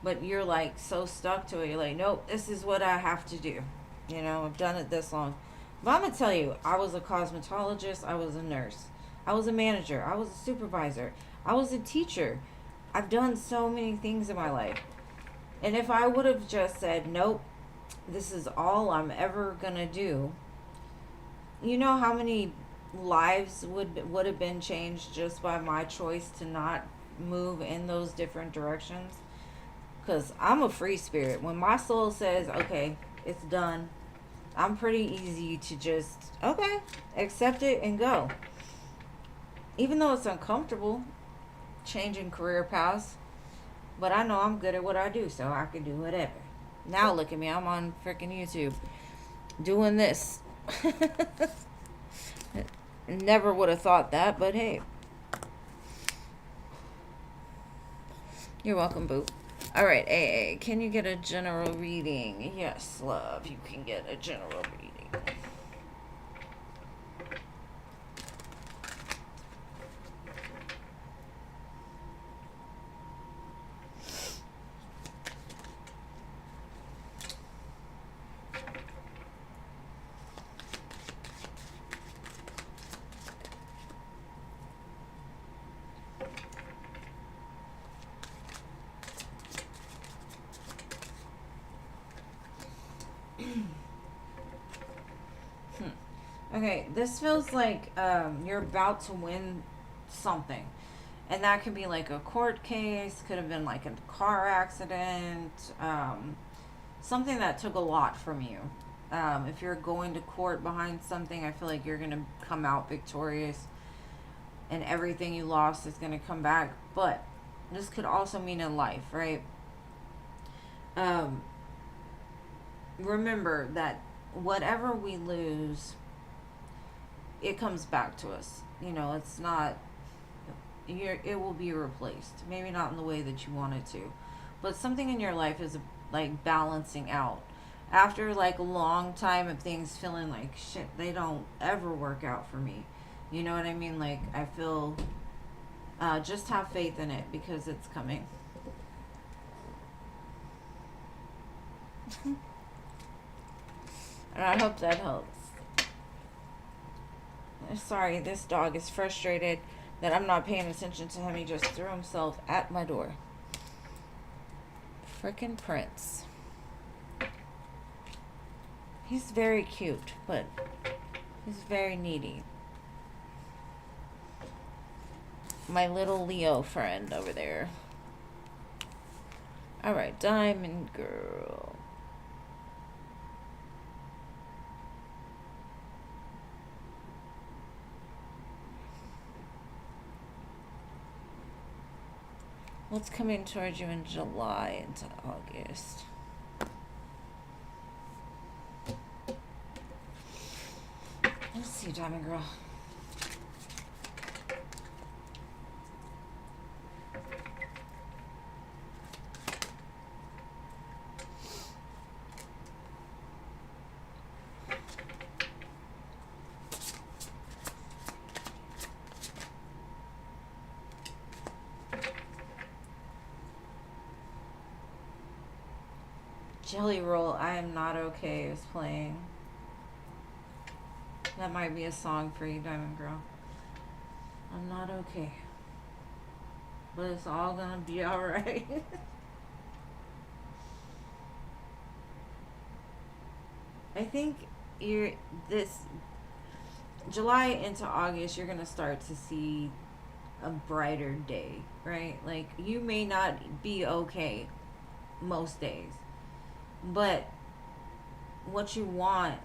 But you're like so stuck to it. You're like, nope, this is what I have to do. You know, I've done it this long. But I'm gonna tell you, I was a cosmetologist. I was a nurse. I was a manager. I was a supervisor. I was a teacher. I've done so many things in my life. And if I would have just said, nope, this is all I'm ever gonna do, you know how many lives would have been changed just by my choice to not move in those different directions? Because I'm a free spirit. When my soul says, okay, it's done, I'm pretty easy to just, okay, accept it and go. Even though it's uncomfortable, changing career paths, but I know I'm good at what I do, so I can do whatever. Now look at me, I'm on freaking YouTube doing this. Never would have thought that, but hey. You're welcome, boo. Alright, AA, can you get a general reading? Yes, love, you can get a general reading. Okay, this feels like you're about to win something. And that could be like a court case, could have been like a car accident, something that took a lot from you. If you're going to court behind something, I feel like you're going to come out victorious and everything you lost is going to come back. But this could also mean in life, right? Remember that whatever we lose, it comes back to us. You know, it's not, it will be replaced. Maybe not in the way that you want it to. But something in your life is like balancing out. After like a long time of things feeling like shit, they don't ever work out for me. You know what I mean? Like I feel, just have faith in it because it's coming. And I hope that helps. Sorry, this dog is frustrated that I'm not paying attention to him. He just threw himself at my door. Frickin' Prince. He's very cute, but he's very needy. My little Leo friend over there. Alright, Diamond Girl. What's coming towards you in July into August? Let's see, Diamond Girl. Jelly Roll, I Am Not Okay is playing. That might be a song for you, Diamond Girl. I'm not okay. But it's all gonna be alright. I think this July into August, you're gonna start to see a brighter day, right? Like you may not be okay most days, but what you want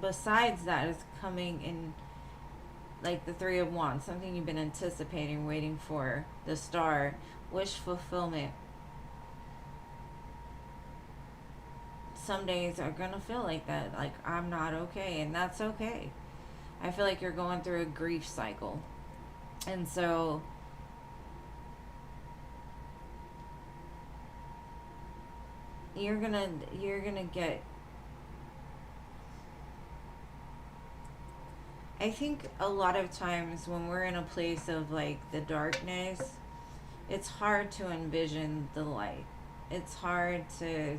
besides that is coming in, like the Three of Wands, something you've been anticipating, waiting for, the Star, wish fulfillment. Some days are gonna feel like that, like I'm not okay, and that's okay. I feel like you're going through a grief cycle, and so you're gonna get, I think a lot of times when we're in a place of like the darkness, it's hard to envision the light. It's hard to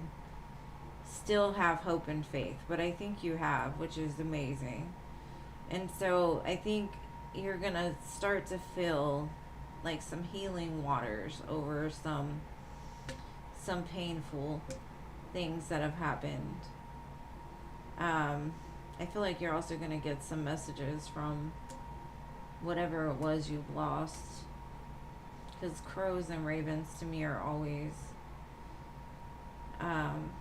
still have hope and faith, but I think you have, which is amazing. And so I think you're gonna start to feel like some healing waters over some painful things that have happened. I feel like you're also gonna get some messages from whatever it was you've lost, because crows and ravens to me are always, and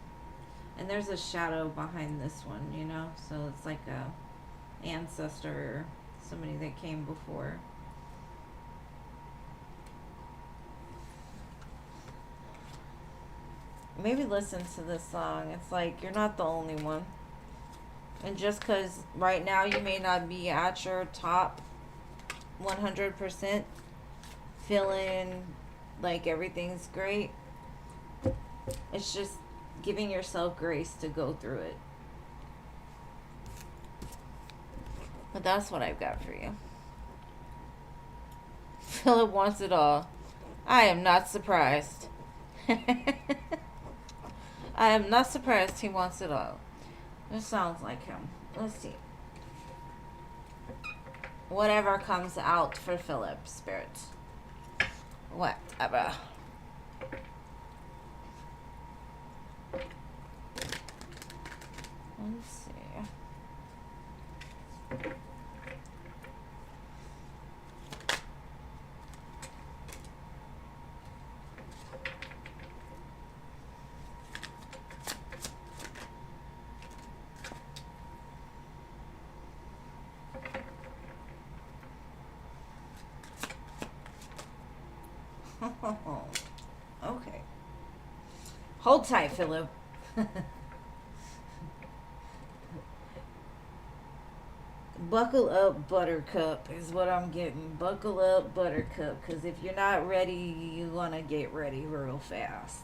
there's a shadow behind this one, you know, so it's like a ancestor, somebody that came before. Maybe listen to this song. It's like you're not the only one. And just because right now you may not be at your top 100% feeling like everything's great, it's just giving yourself grace to go through it. But that's what I've got for you. Philip wants it all. I am not surprised. I am not surprised he wants it all. This sounds like him. Let's see. Whatever comes out for Philip, Spirit. Whatever. Let's see. Okay. Hold tight, Philip. Buckle up, Buttercup, is what I'm getting. Buckle up, Buttercup, because if you're not ready, you want to get ready real fast.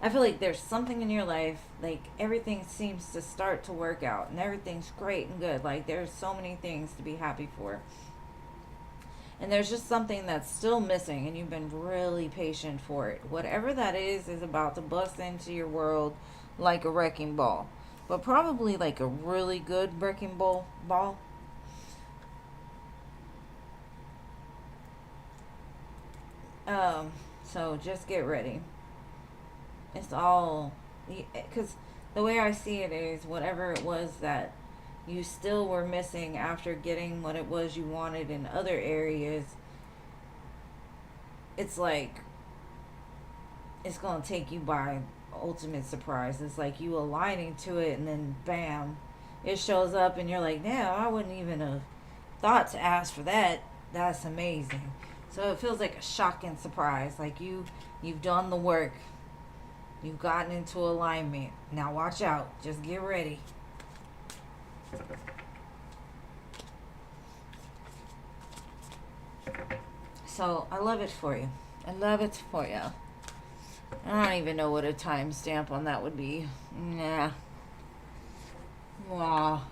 I feel like there's something in your life, like everything seems to start to work out, and everything's great and good. Like there's so many things to be happy for. And there's just something that's still missing, and you've been really patient for it. Whatever that is about to bust into your world like a wrecking ball. But probably like a really good wrecking ball. So just get ready. It's all, because the way I see it is whatever it was that you still were missing after getting what it was you wanted in other areas, it's like it's gonna take you by ultimate surprise. It's like you aligning to it, and then bam, it shows up, and you're like, "Damn, I wouldn't even have thought to ask for that. That's amazing." So it feels like a shocking surprise. Like you've done the work, you've gotten into alignment. Now watch out. Just get ready. So I love it for you. I love it for you. I don't even know what a timestamp on that would be. Nah. Wow.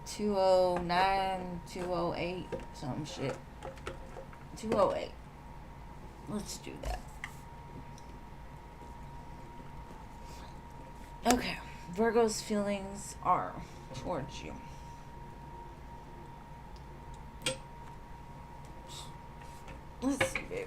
209, 208, some shit. 208. Let's do that. Okay. Virgo's feelings are towards you. Let's see, babe.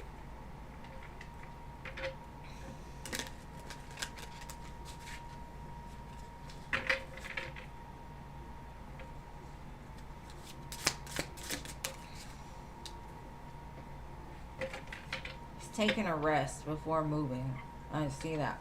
He's taking a rest before moving. I see that.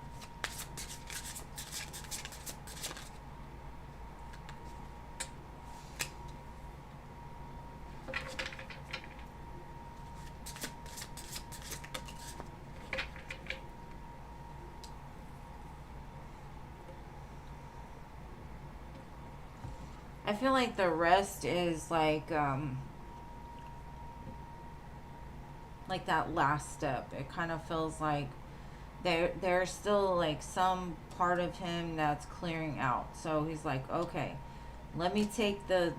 I feel like the rest is like like that last step. It kind of feels like there's still like some part of him that's clearing out. So he's like, okay, let me take the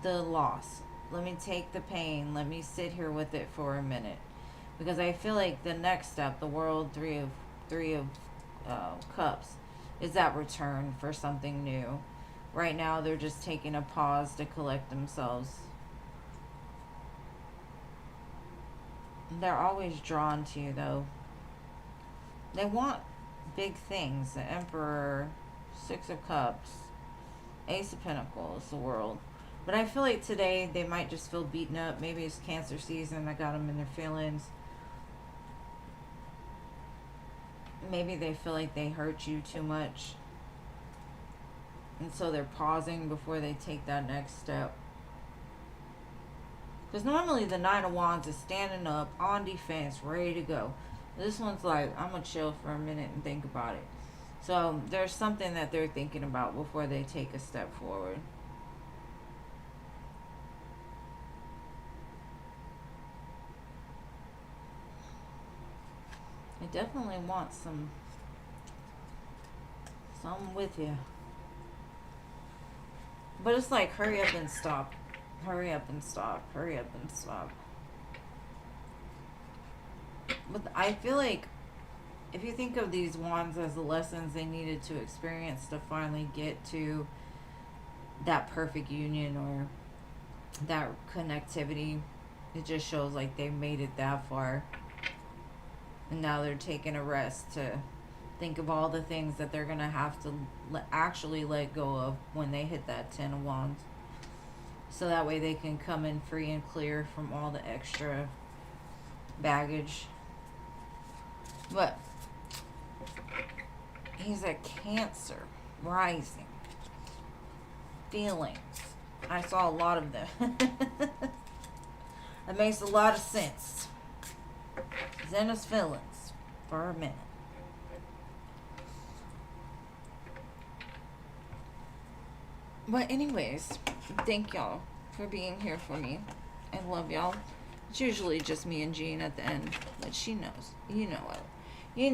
loss. Let me take the pain. Let me sit here with it for a minute, because I feel like the next step, the world three of cups, is that return for something new. Right now, they're just taking a pause to collect themselves. They're always drawn to you, though. They want big things. The Emperor, Six of Cups, Ace of Pentacles, the World. But I feel like today they might just feel beaten up. Maybe it's Cancer season. I got them in their feelings. Maybe they feel like they hurt you too much. And so they're pausing before they take that next step. Because normally the Nine of Wands is standing up, on defense, ready to go. This one's like, I'm going to chill for a minute and think about it. So there's something that they're thinking about before they take a step forward. I definitely want some with you. But it's like, hurry up and stop. Hurry up and stop. Hurry up and stop. But I feel like if you think of these wands as the lessons they needed to experience to finally get to that perfect union or that connectivity, it just shows like they made it that far. And now they're taking a rest to think of all the things that they're going to have to actually let go of when they hit that Ten of Wands. So that way they can come in free and clear from all the extra baggage. But he's a Cancer rising. Feelings. I saw a lot of them. That makes a lot of sense. He's in his feelings for a minute. But anyways, thank y'all for being here for me. I love y'all. It's usually just me and Jean at the end, but she knows. You know it. You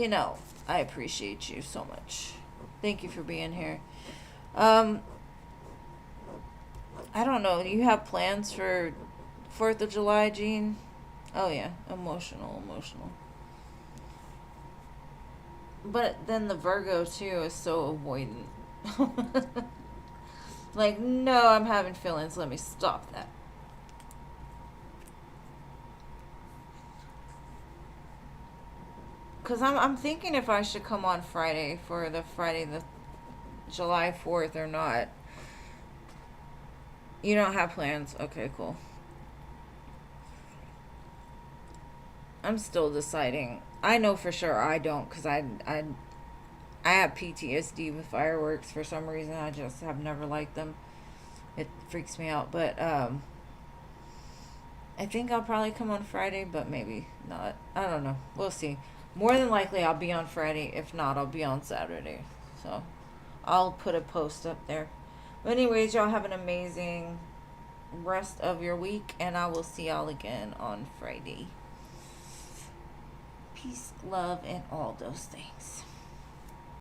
know. I appreciate you so much. Thank you for being here. I don't know. Do you have plans for 4th of July, Jean? Oh yeah, emotional. But then the Virgo too is so avoidant. Like, no, I'm having feelings. Let me stop that. Because I'm thinking if I should come on Friday for the July 4th or not. You don't have plans? Okay, cool. I'm still deciding. I know for sure I don't, because I have PTSD with fireworks for some reason. I just have never liked them. It freaks me out. But I think I'll probably come on Friday, but maybe not. I don't know. We'll see. More than likely I'll be on Friday. If not, I'll be on Saturday. So I'll put a post up there. But anyways, y'all have an amazing rest of your week, and I will see y'all again on Friday. Peace, love, and all those things.